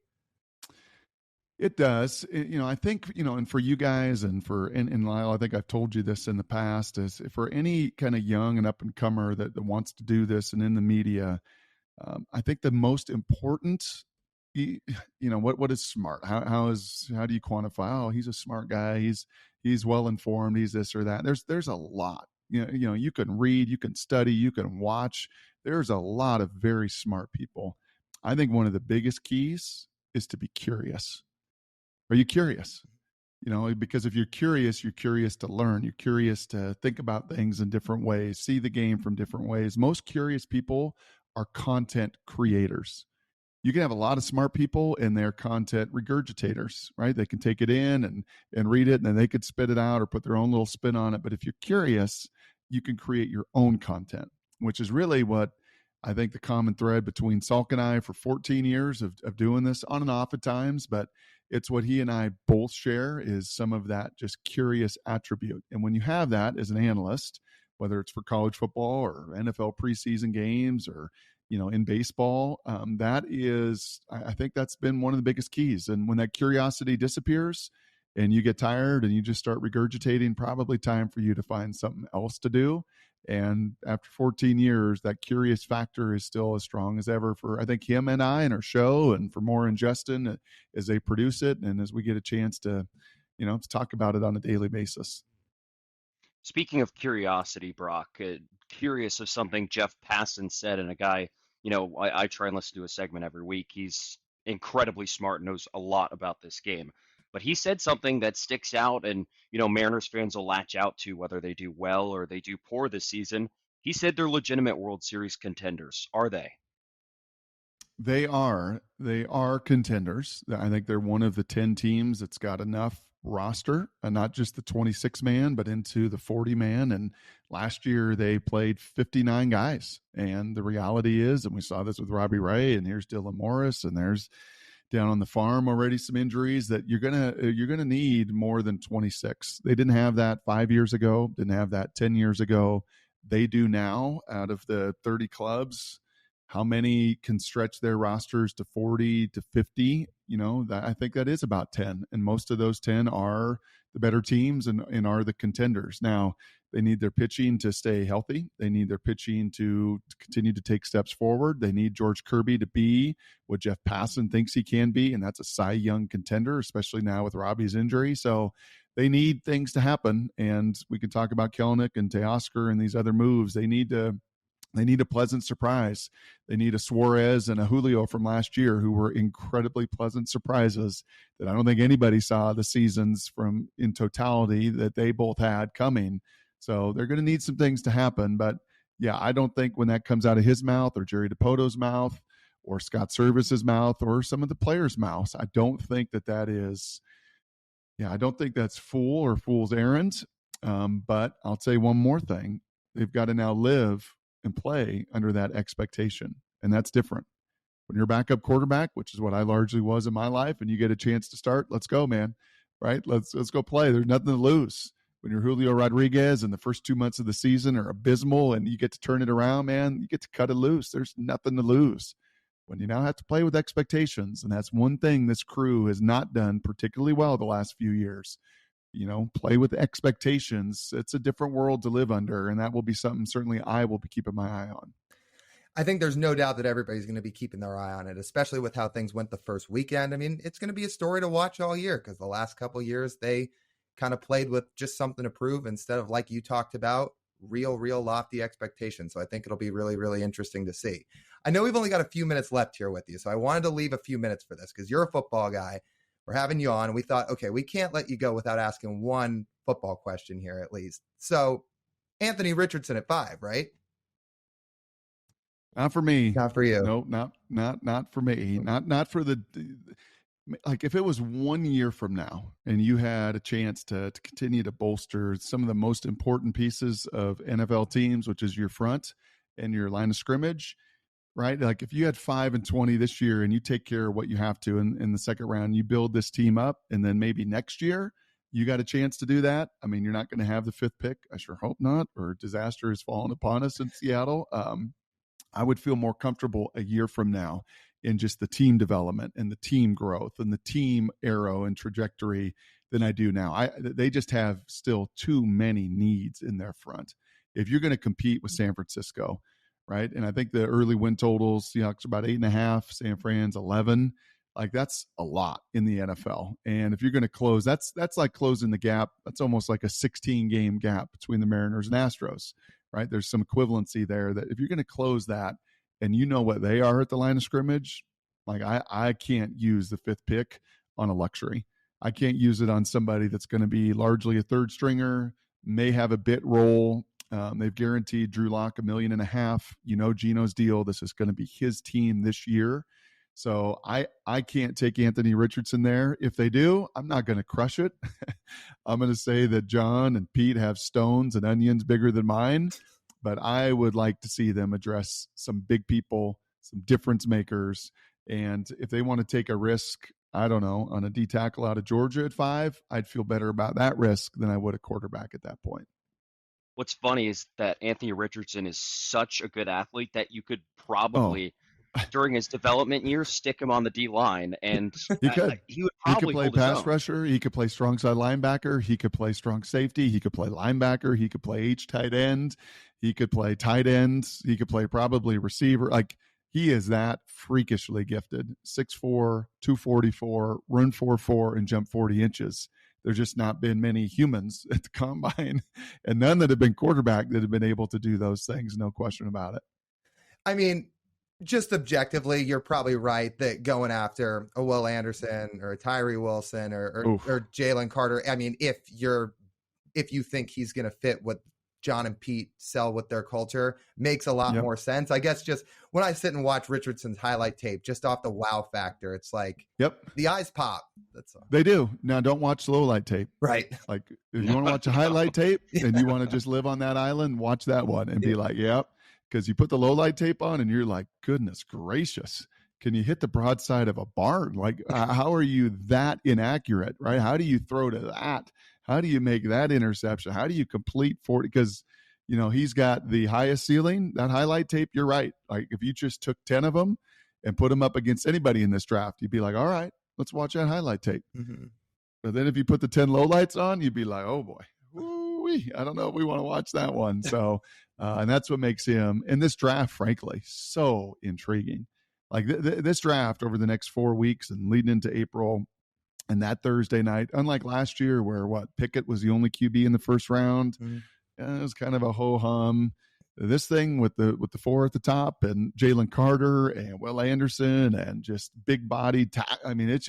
It does. I think, and for you guys and Lyle, I think I've told you this in the past, is for any kind of young and up and comer that wants to do this and in the media, I think the most important, what is smart? How do you quantify? Oh, he's a smart guy. He's well informed. He's this or that. There's a lot. You can read, you can study, you can watch. There's a lot of very smart people. I think one of the biggest keys is to be curious. Are you curious? Because if you're curious to learn. You're curious to think about things in different ways, see the game from different ways. Most curious people are content creators. You can have a lot of smart people and they're content regurgitators, right? They can take it in and read it and then they could spit it out or put their own little spin on it. But if you're curious, you can create your own content, which is really what I think the common thread between Salk and I for 14 years of doing this on and off at times, but it's what he and I both share is some of that just curious attribute. And when you have that as an analyst, whether it's for college football or NFL preseason games or, in baseball, I think that's been one of the biggest keys. And when that curiosity disappears and you get tired and you just start regurgitating, probably time for you to find something else to do. And after 14 years, that curious factor is still as strong as ever for, I think, him and I and our show, and for Moore and Justin as they produce it and as we get a chance to, to talk about it on a daily basis. Speaking of curiosity, Brock, curious of something Jeff Passan said, and a guy, I try and listen to a segment every week. He's incredibly smart, knows a lot about this game. But he said something that sticks out, and, Mariners fans will latch out to whether they do well or they do poor this season. He said they're legitimate World Series contenders. Are they? They are. They are contenders. I think they're one of the 10 teams that's got enough roster, and not just the 26-man, but into the 40-man. And last year they played 59 guys. And the reality is, and we saw this with Robbie Ray, and here's Dylan Morris, and there's down on the farm already some injuries, that you're gonna need more than 26. They didn't have that 5 years ago, didn't have that 10 years ago. They do now. Out of the 30 clubs, how many can stretch their rosters to 40 to 50? I think that is about 10. And most of those 10 are the better teams and are the contenders. Now, they need their pitching to stay healthy. They need their pitching to continue to take steps forward. They need George Kirby to be what Jeff Passan thinks he can be, and that's a Cy Young contender, especially now with Robbie's injury. So they need things to happen, and we can talk about Kelenic and Teoscar and these other moves. They need a pleasant surprise. They need a Suarez and a Julio from last year who were incredibly pleasant surprises that I don't think anybody saw the seasons from in totality that they both had coming. So they're going to need some things to happen. But, yeah, I don't think when that comes out of his mouth or Jerry DePoto's mouth or Scott Service's mouth or some of the players' mouths, I don't think that is – I don't think that's fool's errand. But I'll say one more thing. They've got to now live and play under that expectation. And that's different. When you're a backup quarterback, which is what I largely was in my life, and you get a chance to start, let's go, man. Right? Let's go play. There's nothing to lose. When you're Julio Rodriguez and the first 2 months of the season are abysmal and you get to turn it around, man, you get to cut it loose. There's nothing to lose. When you now have to play with expectations, and that's one thing this crew has not done particularly well the last few years. Play with expectations. It's a different world to live under, and that will be something certainly I will be keeping my eye on. I think there's no doubt that everybody's going to be keeping their eye on it, especially with how things went the first weekend. I mean, it's going to be a story to watch all year because the last couple of years they kind of played with just something to prove instead of, like you talked about, real lofty expectations. So I think it'll be really, really interesting to see. I know we've only got a few minutes left here with you, so I wanted to leave a few minutes for this because you're a football guy. We're having you on, and we thought, okay, we can't let you go without asking one football question here at least. So Anthony Richardson at 5, right? Not for me. Not for you. No, not for me. Not for the, like, if it was 1 year from now and you had a chance to continue to bolster some of the most important pieces of NFL teams, which is your front and your line of scrimmage, right? Like if you had 5-20 this year and you take care of what you have to in the second round, you build this team up, and then maybe next year you got a chance to do that. I mean, you're not going to have the 5th pick. I sure hope not, or disaster has fallen upon us in Seattle. I would feel more comfortable a year from now in just the team development and the team growth and the team arrow and trajectory than I do now. They just have still too many needs in their front. If you're going to compete with San Francisco, right? And I think the early win totals, Seahawks are about 8.5, San Fran's 11. Like that's a lot in the NFL. And if you're going to close, that's like closing the gap. That's almost like a 16-game gap between the Mariners and Astros, right? There's some equivalency there that if you're going to close that and you know what they are at the line of scrimmage, like I can't use the 5th pick on a luxury. I can't use it on somebody that's going to be largely a third stringer, may have a bit role. They've guaranteed Drew Lock $1.5 million. You know Gino's deal. This is going to be his team this year. So I can't take Anthony Richardson there. If they do, I'm not going to crush it. I'm going to say that John and Pete have stones and onions bigger than mine, but I would like to see them address some big people, some difference makers. And if they want to take a risk I don't know, on a D tackle out of Georgia at 5, I'd feel better about that risk than I would a quarterback at that point. What's funny is that Anthony Richardson is such a good athlete that you could probably, during his development years, stick him on the D line, and he would probably play pass rusher. He could play strong side linebacker. He could play strong safety. He could play linebacker. He could play H tight end. He could play tight ends. He could play probably receiver. Like, he is that freakishly gifted. 6'4", 244, run 4.4, and jump 40 inches. There's just not been many humans at the combine, and none that have been quarterback that have been able to do those things. No question about it. I mean, just objectively, you're probably right that going after a Will Anderson or a Tyree Wilson or Jalen Carter, I mean, if you think he's going to fit what John and Pete sell with their culture, makes a lot more sense. I guess just when I sit and watch Richardson's highlight tape, just off the wow factor, it's like, the eyes pop. That's all. They do. Now, don't watch low light tape. Right. Like, if you want to watch a highlight tape and you want to just live on that island, watch that one and be like, yep. Because you put the low light tape on and you're like, goodness gracious, can you hit the broadside of a barn? Like, how are you that inaccurate, right? How do you throw to that? How do you make that interception? How do you complete 40? Because, you know, he's got the highest ceiling. That highlight tape, you're right. Like, if you just took 10 of them and put them up against anybody in this draft, you'd be like, all right, let's watch that highlight tape. Mm-hmm. But then if you put the 10 lowlights on, you'd be like, oh boy, woo-wee, I don't know if we want to watch that one. So, and that's what makes him, and this draft, frankly, so intriguing. Like this draft over the next 4 weeks and leading into April, and that Thursday night, unlike last year where Pickett was the only QB in the first round, it was kind of a ho-hum. This thing with the 4 at the top and Jalen Carter and Will Anderson and just big body. I mean, it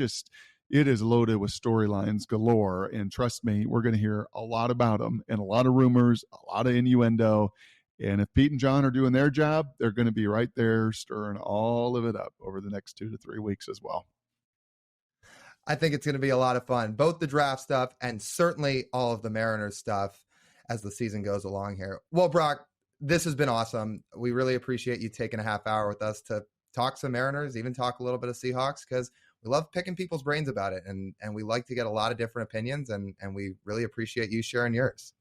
is loaded with storylines galore. And trust me, we're going to hear a lot about them and a lot of rumors, a lot of innuendo. And if Pete and John are doing their job, they're going to be right there stirring all of it up over the next 2 to 3 weeks as well. I think it's going to be a lot of fun, both the draft stuff and certainly all of the Mariners stuff as the season goes along here. Well, Brock, this has been awesome. We really appreciate you taking a half hour with us to talk some Mariners, even talk a little bit of Seahawks, because we love picking people's brains about it. And we like to get a lot of different opinions, and we really appreciate you sharing yours.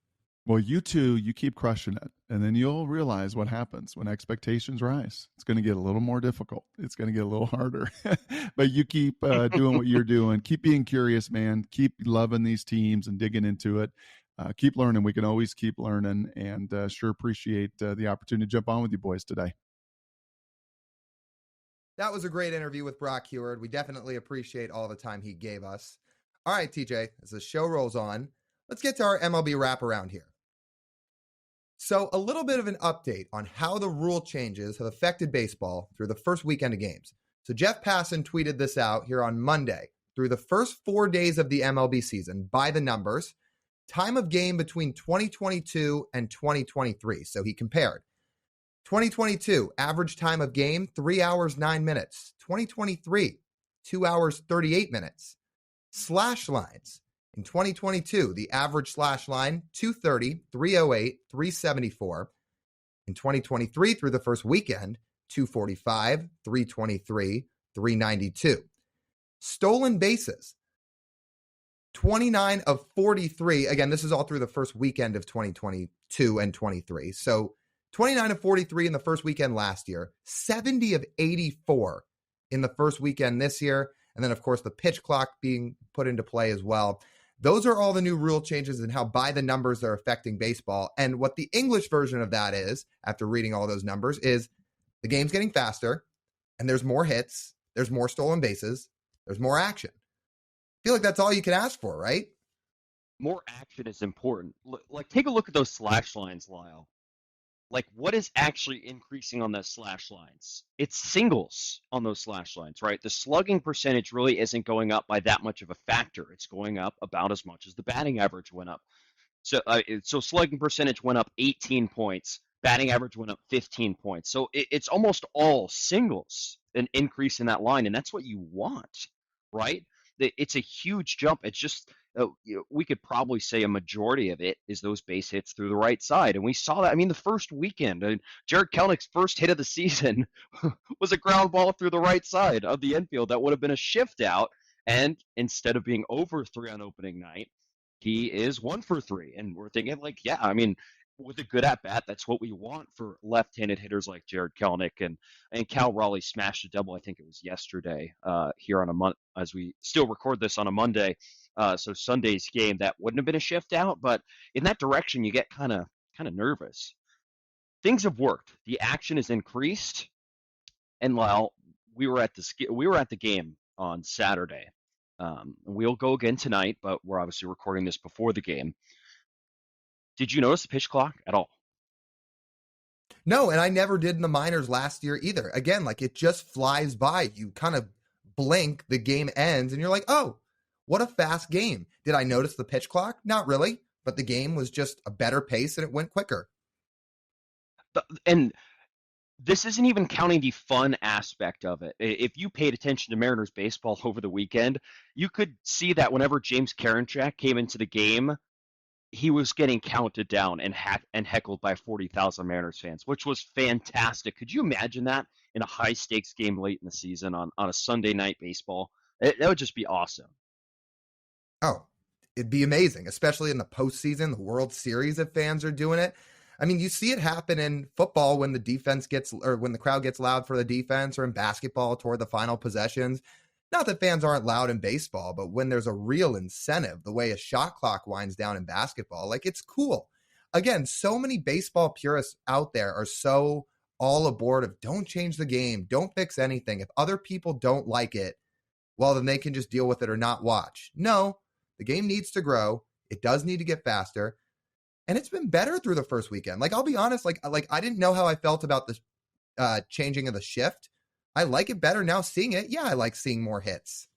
Well, you two, you keep crushing it, and then you'll realize what happens when expectations rise. It's going to get a little more difficult. It's going to get a little harder. But you keep doing what you're doing. Keep being curious, man. Keep loving these teams and digging into it. Keep learning. We can always keep learning, and sure appreciate the opportunity to jump on with you boys today. That was a great interview with Brock Huard. We definitely appreciate all the time he gave us. All right, TJ, as the show rolls on, let's get to our MLB wraparound here. So a little bit of an update on how the rule changes have affected baseball through the first weekend of games. So Jeff Passan tweeted this out here on Monday. Through the first 4 days of the MLB season, by the numbers, time of game between 2022 and 2023. So he compared 2022, average time of game, 3 hours, 9 minutes. 2023, 2 hours, 38 minutes. Slash lines. In 2022, the average slash line, 230, 308, 374. In 2023, through the first weekend, 245, 323, 392. Stolen bases, 29 of 43. Again, this is all through the first weekend of 2022 and 23. So 29 of 43 in the first weekend last year, 70 of 84 in the first weekend this year. And then, of course, the pitch clock being put into play as well. Those are all the new rule changes and how by the numbers they're affecting baseball. And what the English version of that is, after reading all those numbers, is the game's getting faster and there's more hits, there's more stolen bases, there's more action. I feel like that's all you can ask for, right? More action is important. Like, take a look at those slash lines, Lyle. Like, what is actually increasing on those slash lines? It's singles on those slash lines, right? The slugging percentage really isn't going up by that much of a factor. It's going up about as much as the batting average went up. So slugging percentage went up 18 points. Batting average went up 15 points. So it's almost all singles, an increase in that line, and that's what you want, right? It's a huge jump. It's just we could probably say a majority of it is those base hits through the right side. And we saw that. I mean, the first weekend, Jared Kelenich's first hit of the season was a ground ball through the right side of the infield that would have been a shift out. And instead of being over 3 on opening night, he is 1 for 3. And we're thinking, like, yeah, I mean, with a good at bat, that's what we want for left-handed hitters like Jared Kelenic, and Cal Raleigh smashed a double. I think it was yesterday here on a month as we still record this on a Monday. So Sunday's game, that wouldn't have been a shift out, but in that direction, you get kind of nervous. Things have worked. The action has increased, and while we were at the game on Saturday, we'll go again tonight, but we're obviously recording this before the game. Did you notice the pitch clock at all? No, and I never did in the minors last year either. Again, like it just flies by. You kind of blink, the game ends, and you're like, oh, what a fast game. Did I notice the pitch clock? Not really, but the game was just a better pace and it went quicker. And this isn't even counting the fun aspect of it. If you paid attention to Mariners baseball over the weekend, you could see that whenever James Karinchak came into the game, he was getting counted down and heckled by 40,000 Mariners fans, which was fantastic. Could you imagine that in a high-stakes game late in the season on a Sunday night baseball? That would just be awesome. Oh, it'd be amazing, especially in the postseason, the World Series, if fans are doing it. I mean, you see it happen in football when when the crowd gets loud for the defense, or in basketball toward the final possessions. Not that fans aren't loud in baseball, but when there's a real incentive, the way a shot clock winds down in basketball, like it's cool. Again, so many baseball purists out there are so all aboard of don't change the game, don't fix anything. If other people don't like it, well, then they can just deal with it or not watch. No, the game needs to grow. It does need to get faster. And it's been better through the first weekend. Like, I'll be honest, like I didn't know how I felt about the changing of the shift. I like it better now seeing it. Yeah, I like seeing more hits.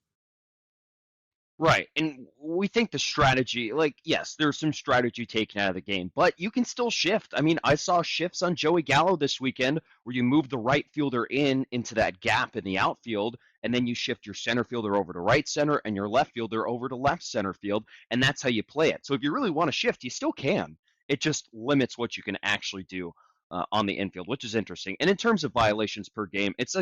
Right. And we think the strategy, like, yes, there's some strategy taken out of the game, but you can still shift. I mean, I saw shifts on Joey Gallo this weekend where you move the right fielder into that gap in the outfield, and then you shift your center fielder over to right center and your left fielder over to left center field, and that's how you play it. So if you really want to shift, you still can. It just limits what you can actually do on the infield, which is interesting. And in terms of violations per game, it's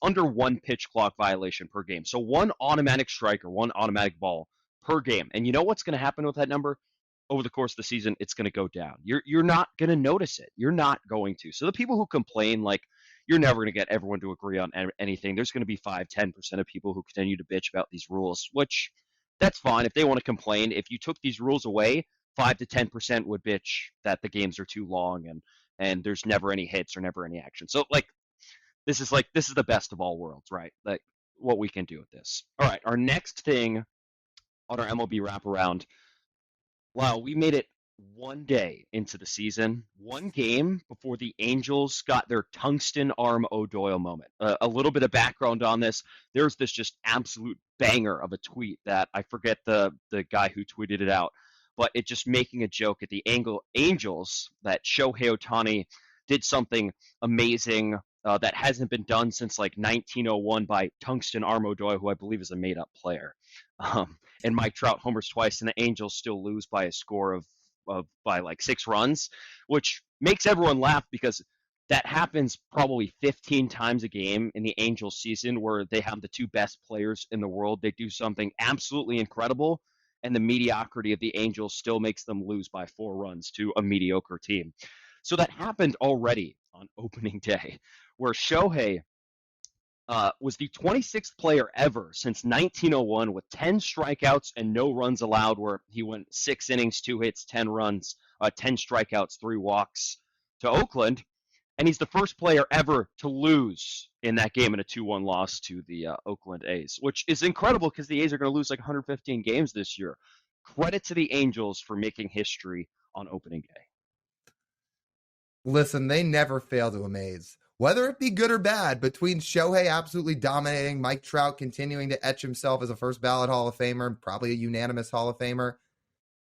under 1 pitch clock violation per game. So 1 automatic strike or 1 automatic ball per game. And you know what's going to happen with that number? Over the course of the season, it's going to go down. You're not going to notice it. You're not going to. So the people who complain, like, you're never going to get everyone to agree on anything. There's going to be 5-10% of people who continue to bitch about these rules, which that's fine if they want to complain. If you took these rules away, 5 to 10% would bitch that the games are too long and there's never any hits or never any action. So this is the best of all worlds, right? Like what we can do with this. All right, our next thing on our MLB wraparound. Wow, we made it 1 day into the season, 1 game before the Angels got their tungsten arm O'Doyle moment. A little bit of background on this. There's this just absolute banger of a tweet that I forget the guy who tweeted it out, but it just making a joke at the Angels that Shohei Ohtani did something amazing that hasn't been done since like 1901 by Tungsten Arm O'Doyle, who I believe is a made-up player. And Mike Trout homers twice, and the Angels still lose by a score by like 6 runs, which makes everyone laugh because that happens probably 15 times a game in the Angels season where they have the 2 best players in the world. They do something absolutely incredible, and the mediocrity of the Angels still makes them lose by 4 runs to a mediocre team. So that happened already on opening day, where Shohei was the 26th player ever since 1901 with 10 strikeouts and no runs allowed, where he went 6 innings, 2 hits, 10 runs, 10 strikeouts, 3 walks to Oakland. And he's the first player ever to lose in that game in a 2-1 loss to the Oakland A's, which is incredible because the A's are going to lose like 115 games this year. Credit to the Angels for making history on opening day. Listen, they never fail to amaze. Whether it be good or bad, between Shohei absolutely dominating, Mike Trout continuing to etch himself as a first ballot Hall of Famer, probably a unanimous Hall of Famer,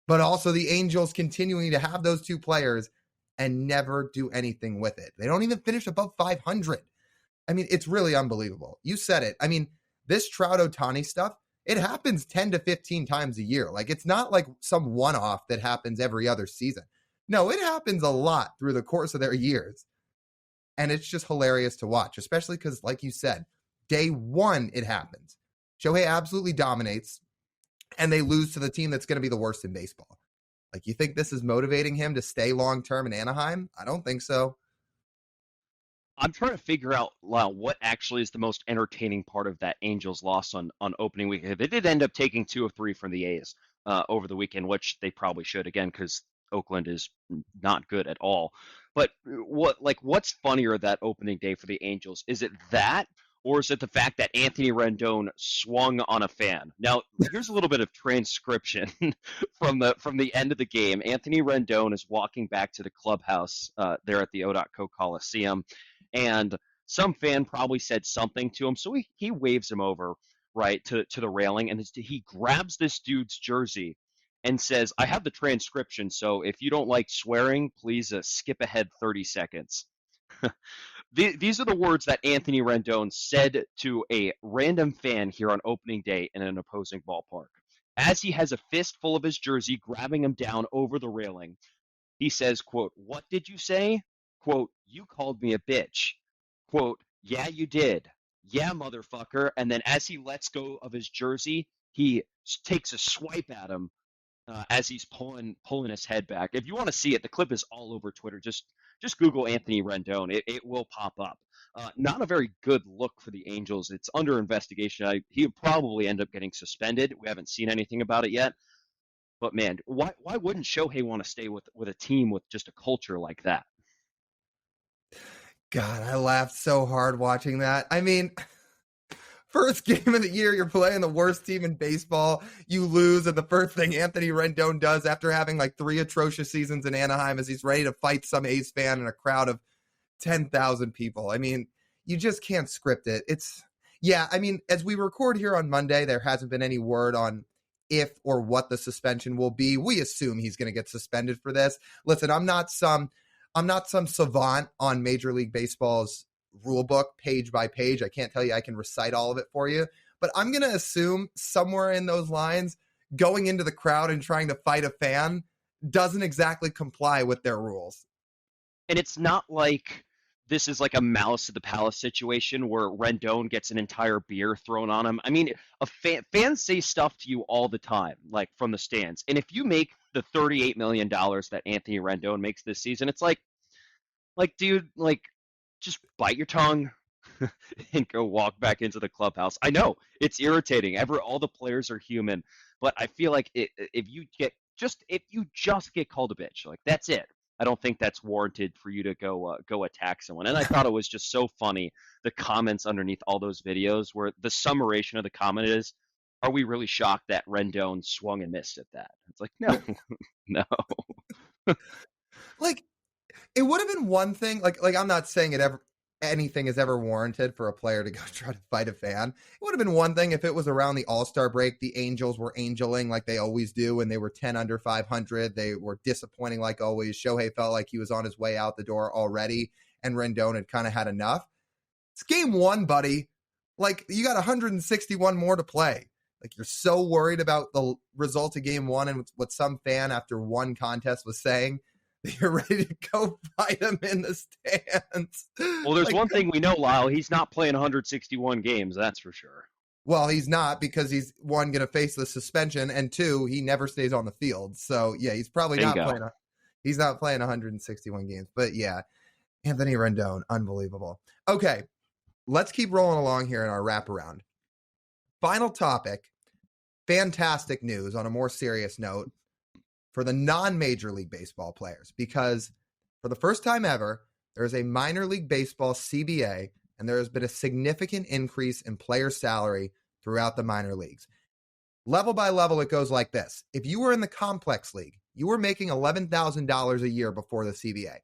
but also the Angels continuing to have those 2 players and never do anything with it. They don't even finish above 500. I mean, it's really unbelievable. You said it. I mean, this Trout Ohtani stuff, it happens 10 to 15 times a year. Like, it's not like some one-off that happens every other season. No, it happens a lot through the course of their years. And it's just hilarious to watch, especially because, like you said, day 1 it happens. Shohei absolutely dominates, and they lose to the team that's going to be the worst in baseball. Like, you think this is motivating him to stay long-term in Anaheim? I don't think so. I'm trying to figure out, Lyle, what actually is the most entertaining part of that Angels loss on opening weekend. They did end up taking 2 of 3 from the A's over the weekend, which they probably should, again, because Oakland is not good at all. But what's funnier that opening day for the Angels? Is it that, or is it the fact that Anthony Rendon swung on a fan? Now, here's a little bit of transcription from the end of the game. Anthony Rendon is walking back to the clubhouse there at the O.Co Coliseum, and some fan probably said something to him, so he waves him over, right, to the railing, and he grabs this dude's jersey and says, I have the transcription, so if you don't like swearing, please skip ahead 30 seconds. These are the words that Anthony Rendon said to a random fan here on opening day in an opposing ballpark. As he has a fist full of his jersey, grabbing him down over the railing, he says, quote, what did you say? Quote, you called me a bitch. Quote, yeah, you did. Yeah, motherfucker. And then as he lets go of his jersey, he takes a swipe at him as he's pulling his head back. If you want to see it, the clip is all over Twitter. Just Google Anthony Rendon. It will pop up. Not a very good look for the Angels. It's under investigation. He'll probably end up getting suspended. We haven't seen anything about it yet. But, man, why wouldn't Shohei want to stay with a team with just a culture like that? God, I laughed so hard watching that. I mean, first game of the year, you're playing the worst team in baseball. You lose, and the first thing Anthony Rendon does after having like 3 atrocious seasons in Anaheim is he's ready to fight some A's fan in a crowd of 10,000 people. I mean, you just can't script it. I mean, as we record here on Monday, there hasn't been any word on if or what the suspension will be. We assume he's going to get suspended for this. Listen, I'm not some savant on Major League Baseball's rule book page by page. I can't tell you I can recite all of it for you, but I'm going to assume somewhere in those lines, going into the crowd and trying to fight a fan doesn't exactly comply with their rules. And it's not like this is like a Malice at the Palace situation where Rendon gets an entire beer thrown on him. I mean, fans say stuff to you all the time, like from the stands. And if you make the $38 million that Anthony Rendon makes this season, it's like, dude, like, just bite your tongue and go walk back into the clubhouse. I know it's irritating. All the players are human, but I feel like if you just get called a bitch, like, that's it. I don't think that's warranted for you to go attack someone. And I thought it was just so funny, the comments underneath all those videos where the summation of the comment is, are we really shocked that Rendon swung and missed at that? It's like, no, no. Like, it would have been one thing, like I'm not saying anything is ever warranted for a player to go try to fight a fan. It would have been one thing if it was around the All-Star break, the Angels were angeling like they always do, and they were 10 under 500. They were disappointing like always. Shohei felt like he was on his way out the door already, and Rendon had kind of had enough. It's game 1, buddy. Like, you got 161 more to play. Like, you're so worried about the result of game 1 and what some fan after one contest was saying, you're ready to go fight him in the stands. Well, there's one thing we know, Lyle. He's not playing 161 games, that's for sure. Well, he's not, because he's, 1, going to face the suspension, and 2, he never stays on the field. So, yeah, he's probably not playing. He's not playing 161 games. But, yeah, Anthony Rendon, unbelievable. Okay, let's keep rolling along here in our wraparound. Final topic, fantastic news on a more serious note for the non-Major League Baseball players, because for the first time ever, there is a minor league baseball CBA, and there has been a significant increase in player salary throughout the minor leagues. Level by level, it goes like this. If you were in the complex league, you were making $11,000 a year before the CBA.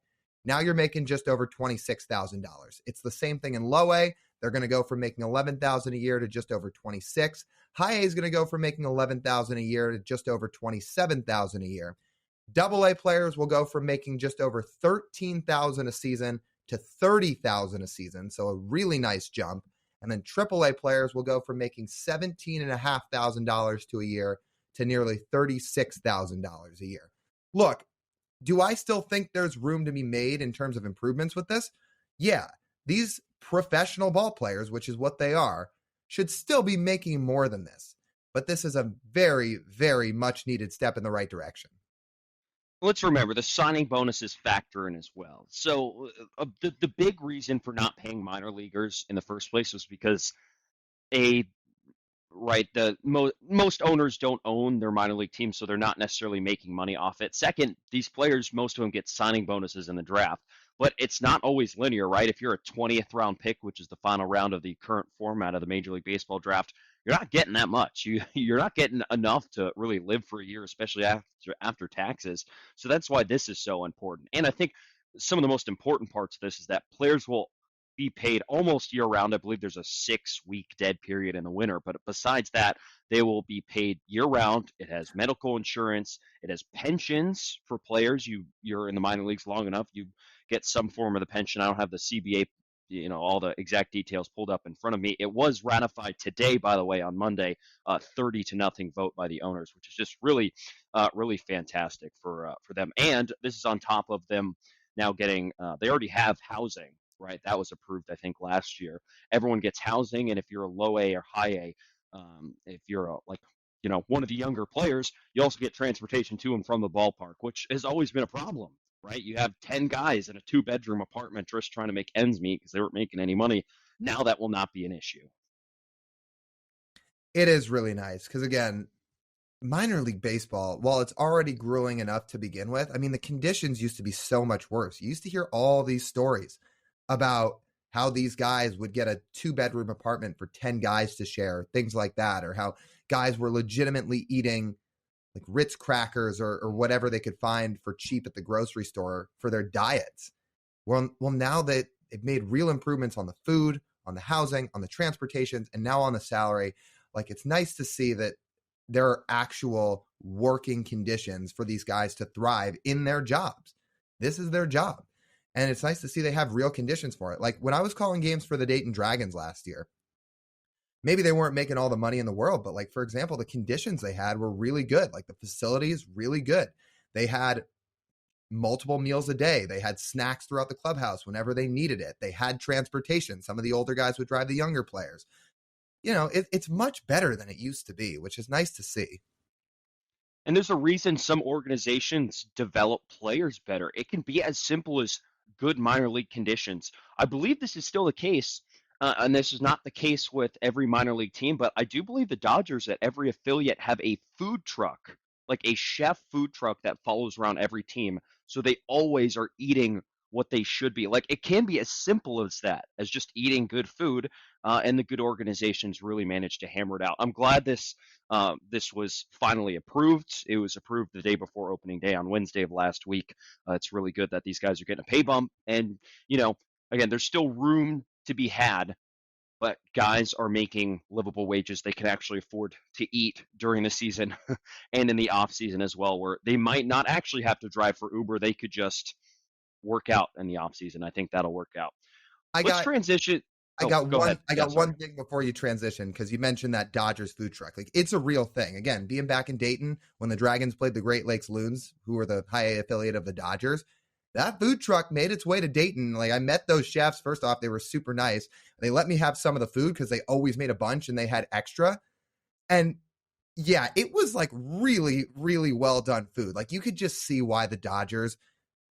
Now you're making just over $26,000. It's the same thing in low A. They're going to go from making $11,000 a year to just over $26,000. High A is going to go from making $11,000 a year to just over $27,000 a year. Double A players will go from making just over $13,000 a season to $30,000 a season, so a really nice jump. And then Triple A players will go from making $17,500 to a year to nearly $36,000 a year. Look, do I still think there's room to be made in terms of improvements with this? Yeah, these professional ball players, which is what they are, should still be making more than this. But this is a very, very much needed step in the right direction. Let's remember the signing bonuses factor in as well. So the big reason for not paying minor leaguers in the first place was because most owners don't own their minor league team, so they're not necessarily making money off it. Second, these players, most of them get signing bonuses in the draft, but it's not always linear, right? If you're a 20th round pick, which is the final round of the current format of the Major League Baseball draft, you're not getting that much. You're not getting enough to really live for a year, especially after taxes. So that's why this is so important. And I think some of the most important parts of this is that players will be paid almost year round. I believe there's a 6-week dead period in the winter, but besides that, they will be paid year round. It has medical insurance. It has pensions for players. You're in the minor leagues long enough, you get some form of the pension. I don't have the CBA, all the exact details pulled up in front of me. It was ratified today, by the way, on Monday, 30-0 vote by the owners, which is just really, really fantastic for them. And this is on top of them now getting. They already have housing, right? That was approved, I think, last year. Everyone gets housing, and if you're a low A or high A, if you're one of the younger players, you also get transportation to and from the ballpark, which has always been a problem. Right? You have 10 guys in a 2-bedroom apartment just trying to make ends meet because they weren't making any money. Now that will not be an issue. It is really nice because, again, minor league baseball, while it's already grueling enough to begin with, I mean, the conditions used to be so much worse. You used to hear all these stories about how these guys would get a 2-bedroom apartment for 10 guys to share, things like that, or how guys were legitimately eating like Ritz crackers or whatever they could find for cheap at the grocery store for their diets. Well, now that they've made real improvements on the food, on the housing, on the transportations, and now on the salary, like it's nice to see that there are actual working conditions for these guys to thrive in their jobs. This is their job. And it's nice to see they have real conditions for it. Like when I was calling games for the Dayton Dragons last year, maybe they weren't making all the money in the world, but like, for example, the conditions they had were really good. Like the facility is really good. They had multiple meals a day. They had snacks throughout the clubhouse whenever they needed it. They had transportation. Some of the older guys would drive the younger players. It's much better than it used to be, which is nice to see. And there's a reason some organizations develop players better. It can be as simple as good minor league conditions. I believe this is still the case. And this is not the case with every minor league team, but I do believe the Dodgers at every affiliate have a food truck, like a chef food truck that follows around every team. So they always are eating what they should be. Like it can be as simple as that, as just eating good food, and the good organizations really managed to hammer it out. I'm glad this was finally approved. It was approved the day before opening day on Wednesday of last week. It's really good that these guys are getting a pay bump. And, again, there's still room to be had, but guys are making livable wages they can actually afford to eat during the season and in the off season as well, where they might not actually have to drive for Uber. They could just work out in the off season. I think that'll work out. Let's transition. I got one thing before you transition, because you mentioned that Dodgers food truck. Like it's a real thing. Again, being back in Dayton when the Dragons played the Great Lakes Loons, who are the high A affiliate of the Dodgers, that food truck made its way to Dayton. Like I met those chefs. First off, they were super nice. They let me have some of the food because they always made a bunch and they had extra. And yeah, it was like really, really well done food. Like you could just see why the Dodgers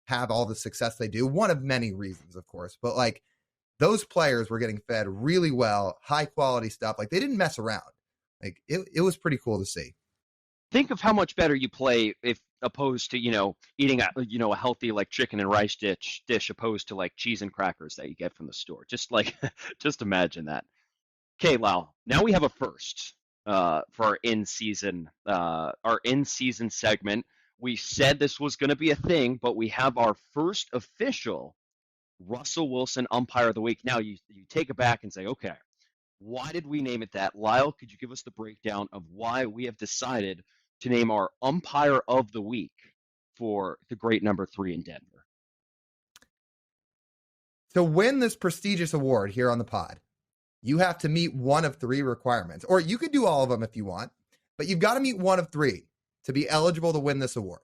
have all the success they do. One of many reasons, of course, but like those players were getting fed really well, high quality stuff. Like they didn't mess around. Like it was pretty cool to see. Think of how much better you play if opposed to, eating a healthy like chicken and rice dish opposed to like cheese and crackers that you get from the store. Just imagine that. Okay, Lyle, now we have a first for our in-season segment. We said this was going to be a thing, but we have our first official Russell Wilson Umpire of the Week. Now you take it back and say, okay, why did we name it that? Lyle, could you give us the breakdown of why we have decided to name our Umpire of the Week for the great number 3 in Denver? To win this prestigious award here on the pod, you have to meet one of 3 requirements, or you could do all of them if you want, but you've got to meet one of 3 to be eligible to win this award.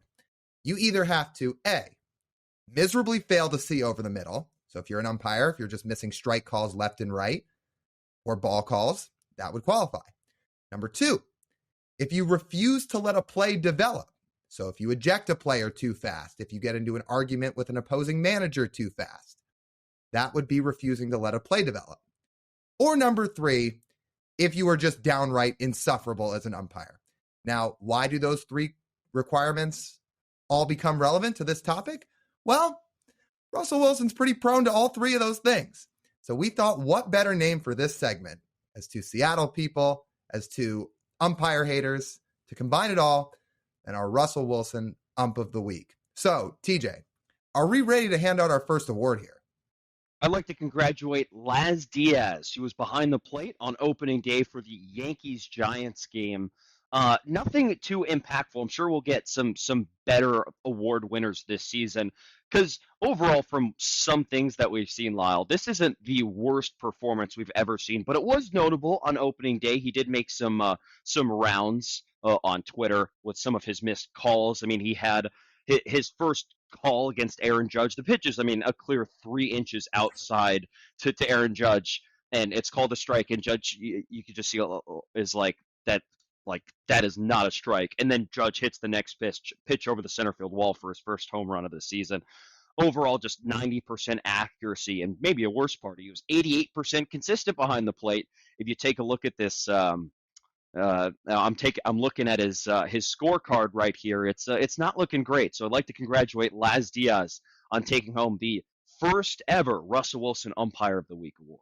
You either have to, A, miserably fail to see over the middle. So if you're an umpire, if you're just missing strike calls left and right or ball calls, that would qualify. Number 2, if you refuse to let a play develop, so if you eject a player too fast, if you get into an argument with an opposing manager too fast, that would be refusing to let a play develop. Or number 3, if you are just downright insufferable as an umpire. Now, why do those 3 requirements all become relevant to this topic? Well, Russell Wilson's pretty prone to all 3 of those things. So we thought, what better name for this segment as to Seattle people, as to umpire haters, to combine it all, and our Russell Wilson Ump of the Week. So, TJ, are we ready to hand out our first award here? I'd like to congratulate Laz Diaz, who was behind the plate on opening day for the Yankees-Giants game. Nothing too impactful. I'm sure we'll get some better award winners this season, because overall, from some things that we've seen, Lyle, this isn't the worst performance we've ever seen, but it was notable on opening day. He did make some rounds on Twitter with some of his missed calls. I mean, he had his first call against Aaron Judge. The pitch is, a clear 3 inches outside to Aaron Judge, and it's called a strike. And Judge, you could just see is like that. Like, that is not a strike. And then Judge hits the next pitch over the center field wall for his first home run of the season. Overall, just 90% accuracy. And maybe a worse part, he was 88% consistent behind the plate. If you take a look at this, I'm looking at his scorecard right here. It's not looking great. So I'd like to congratulate Laz Diaz on taking home the first ever Russell Wilson Umpire of the Week award.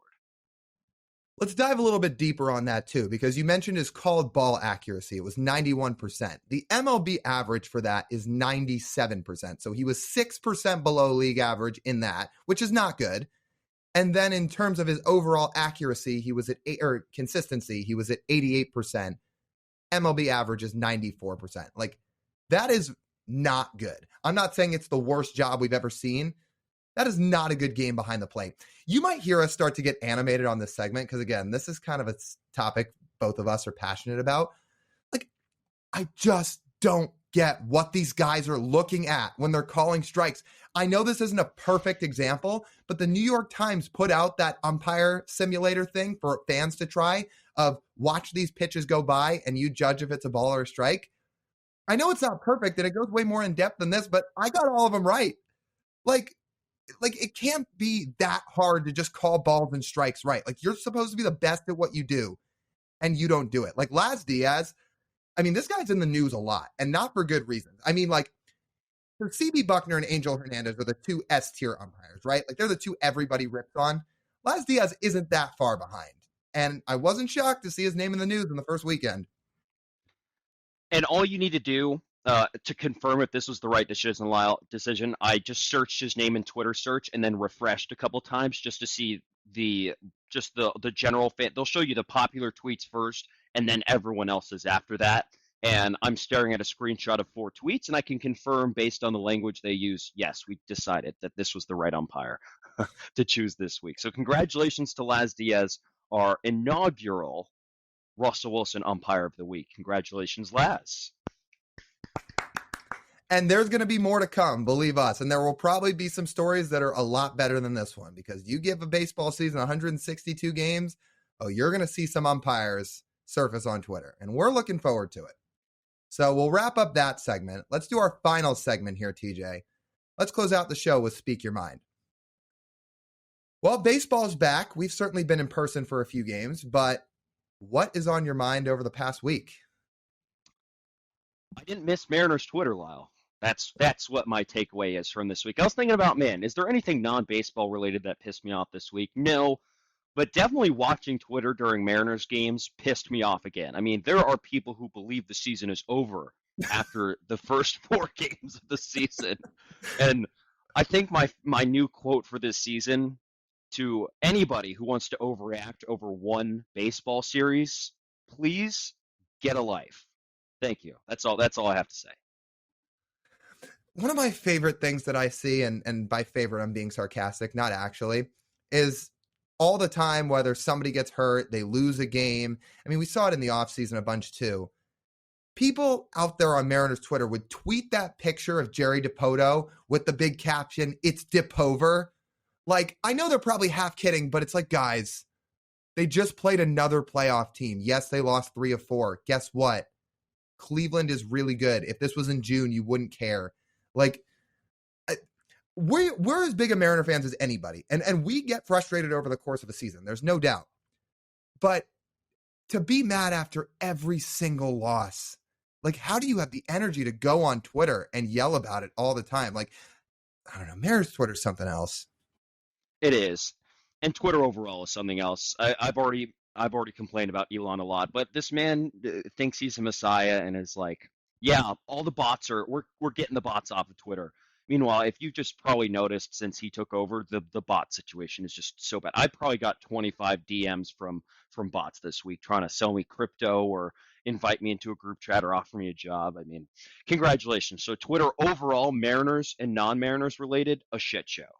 Let's dive a little bit deeper on that too, because you mentioned his called ball accuracy. It was 91%. The MLB average for that is 97%. So he was 6% below league average in that, which is not good. And then in terms of his overall accuracy, he was at consistency, he was at 88%. MLB average is 94%. Like, that is not good. I'm not saying it's the worst job we've ever seen. That is not a good game behind the plate. You might hear us start to get animated on this segment because, again, this is kind of a topic both of us are passionate about. Like, I just don't get what these guys are looking at when they're calling strikes. I know this isn't a perfect example, but the New York Times put out that umpire simulator thing for fans to try of watch these pitches go by and you judge if it's a ball or a strike. I know it's not perfect and it goes way more in depth than this, but I got all of them right. Like it can't be that hard to just call balls and strikes right. Like, you're supposed to be the best at what you do, and you don't do it. Like, Laz Diaz, this guy's in the news a lot, and not for good reasons. For CB Buckner and Angel Hernandez are the 2 S-tier umpires, right? Like, they're the 2 everybody rips on. Laz Diaz isn't that far behind, and I wasn't shocked to see his name in the news in the first weekend. And all you need to do to confirm if this was the right decision, I just searched his name in Twitter search and then refreshed a couple times just to see the general fan. They'll show you the popular tweets first and then everyone else's after that. And I'm staring at a screenshot of 4 tweets, and I can confirm based on the language they use, yes, we decided that this was the right umpire to choose this week. So congratulations to Laz Diaz, our inaugural Russell Wilson Umpire of the Week. Congratulations, Laz. And there's going to be more to come, believe us. And there will probably be some stories that are a lot better than this one, because you give a baseball season 162 games, you're going to see some umpires surface on Twitter. And we're looking forward to it. So we'll wrap up that segment. Let's do our final segment here, TJ. Let's close out the show with Speak Your Mind. Well, baseball's back. We've certainly been in person for a few games, but what is on your mind over the past week? I didn't miss Mariners Twitter, Lyle. That's what my takeaway is from this week. I was thinking about, is there anything non-baseball related that pissed me off this week? No, but definitely watching Twitter during Mariners games pissed me off again. There are people who believe the season is over after the first 4 games of the season. And I think my new quote for this season to anybody who wants to overreact over one baseball series, please get a life. Thank you. That's all I have to say. One of my favorite things that I see, and by favorite, I'm being sarcastic, not actually, is all the time, whether somebody gets hurt, they lose a game. We saw it in the offseason a bunch too. People out there on Mariners Twitter would tweet that picture of Jerry DiPoto with the big caption, "It's Dipover." Like, I know they're probably half kidding, but it's like, guys, They just played another playoff team. Yes, they lost 3 of 4. Guess what? Cleveland is really good. If this was in June, you wouldn't care. Like, we're as big a Mariner fans as anybody. And we get frustrated over the course of a season. There's no doubt. But to be mad after every single loss, like, how do you have the energy to go on Twitter and yell about it all the time? Like, I don't know. Mariners Twitter's something else. It is. And Twitter overall is something else. I've already complained about Elon a lot, but this man thinks he's a messiah and is like, yeah, all the bots we're getting the bots off of Twitter. Meanwhile, if you just probably noticed since he took over, the bot situation is just so bad. I probably got 25 DMs from bots this week trying to sell me crypto or invite me into a group chat or offer me a job. I mean, congratulations. So Twitter overall, Mariners and non-Mariners related, a shit show.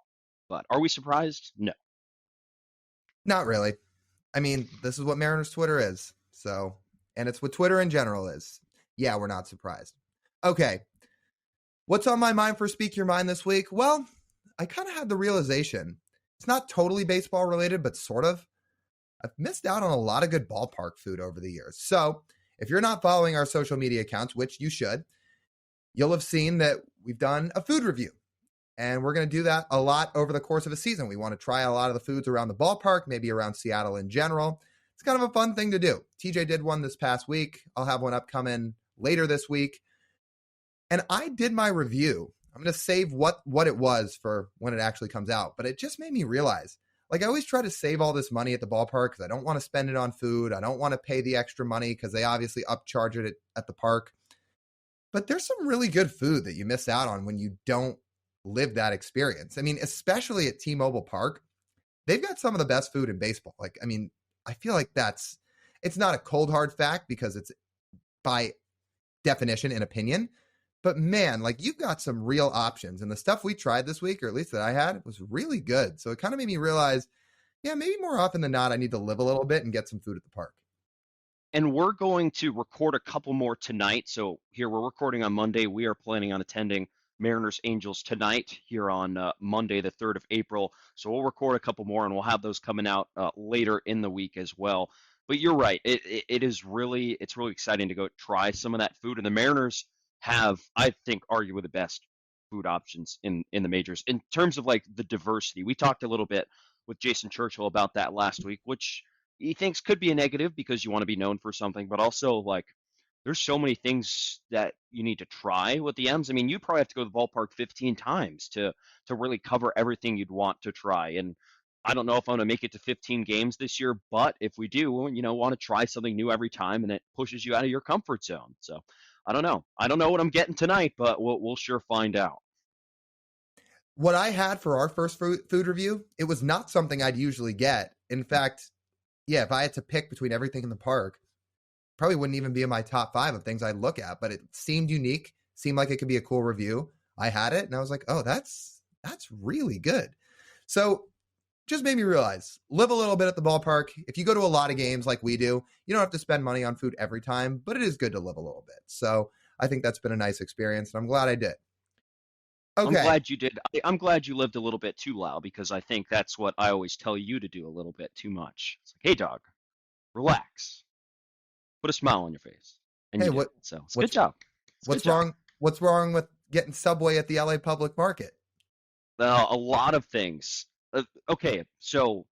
But are we surprised? No. Not really. I mean, this is what Mariners Twitter is. So, and it's what Twitter in general is. Yeah, we're not surprised. Okay. What's on my mind for Speak Your Mind this week? Well, I kind of had the realization. It's not totally baseball related, but sort of. I've missed out on a lot of good ballpark food over the years. So if you're not following our social media accounts, which you should, you'll have seen that we've done a food review. And we're going to do that a lot over the course of a season. We want to try a lot of the foods around the ballpark, maybe around Seattle in general. It's kind of a fun thing to do. TJ did one this past week. I'll have one upcoming later this week. And I did my review. I'm going to save what it was for when it actually comes out. But it just made me realize, like, I always try to save all this money at the ballpark because I don't want to spend it on food. I don't want to pay the extra money because they obviously upcharge it at the park. But there's some really good food that you miss out on when you don't live that experience. I mean, especially at T-Mobile Park, they've got some of the best food in baseball. Like, I mean, I feel like it's not a cold hard fact because it's by definition and opinion, but man, like, you've got some real options, and the stuff we tried this week, or at least that I had, was really good. So it kind of made me realize, yeah, maybe more often than not, I need to live a little bit and get some food at the park. And we're going to record a couple more tonight. So here we're recording on Monday. We are planning on attending Mariners Angels tonight here on Monday, the 3rd of April. So we'll record a couple more and we'll have those coming out later in the week as well. But you're right. It's really exciting to go try some of that food. And the Mariners have, I think, arguably the best food options in the majors in terms of like the diversity. We talked a little bit with Jason Churchill about that last week, which he thinks could be a negative because you want to be known for something, but also like there's so many things that you need to try with the M's. I mean, you probably have to go to the ballpark 15 times to really cover everything you'd want to try. And I don't know if I'm going to make it to 15 games this year, but if we do, want to try something new every time, and it pushes you out of your comfort zone. So I don't know. I don't know what I'm getting tonight, but we'll sure find out. What I had for our first food review, it was not something I'd usually get. In fact, yeah, if I had to pick between everything in the park, probably wouldn't even be in my top 5 of things I'd look at, but it seemed unique, seemed like it could be a cool review. I had it and I was like, oh, that's really good. So just made me realize, live a little bit at the ballpark. If you go to a lot of games like we do, you don't have to spend money on food every time, but it is good to live a little bit. So I think that's been a nice experience, and I'm glad I did. Okay. I'm glad you did. I'm glad you lived a little bit too, Lyle, because I think that's what I always tell you to do a little bit too much. It's like, hey, dog, relax. Put a smile on your face. And hey, so it's good job. What's wrong? What's wrong with getting Subway at the LA Public Market? Well, a lot of things. Okay, so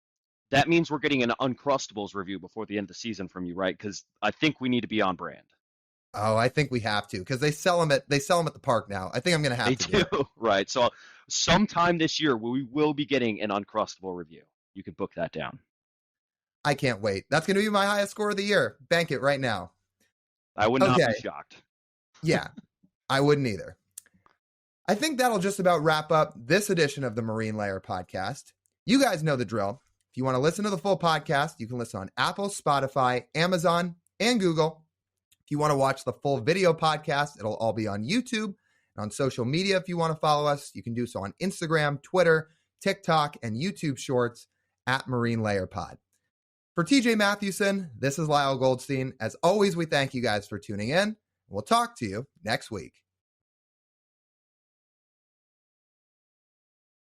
that means we're getting an Uncrustables review before the end of the season from you, right? Because I think we need to be on brand. Oh, I think we have to, because they sell them at the park now. I think I'm going to have to do it. Right. So sometime this year we will be getting an Uncrustable review. You can book that down. I can't wait. That's going to be my highest score of the year. Bank it right now. I would not be shocked. Yeah, I wouldn't either. I think that'll just about wrap up this edition of the Marine Layer podcast. You guys know the drill. If you want to listen to the full podcast, you can listen on Apple, Spotify, Amazon, and Google. If you want to watch the full video podcast, it'll all be on YouTube and on social media. If you want to follow us, you can do so on Instagram, Twitter, TikTok, and YouTube Shorts at Marine Layer Pod. For TJ Mathewson, this is Lyle Goldstein. As always, we thank you guys for tuning in. We'll talk to you next week.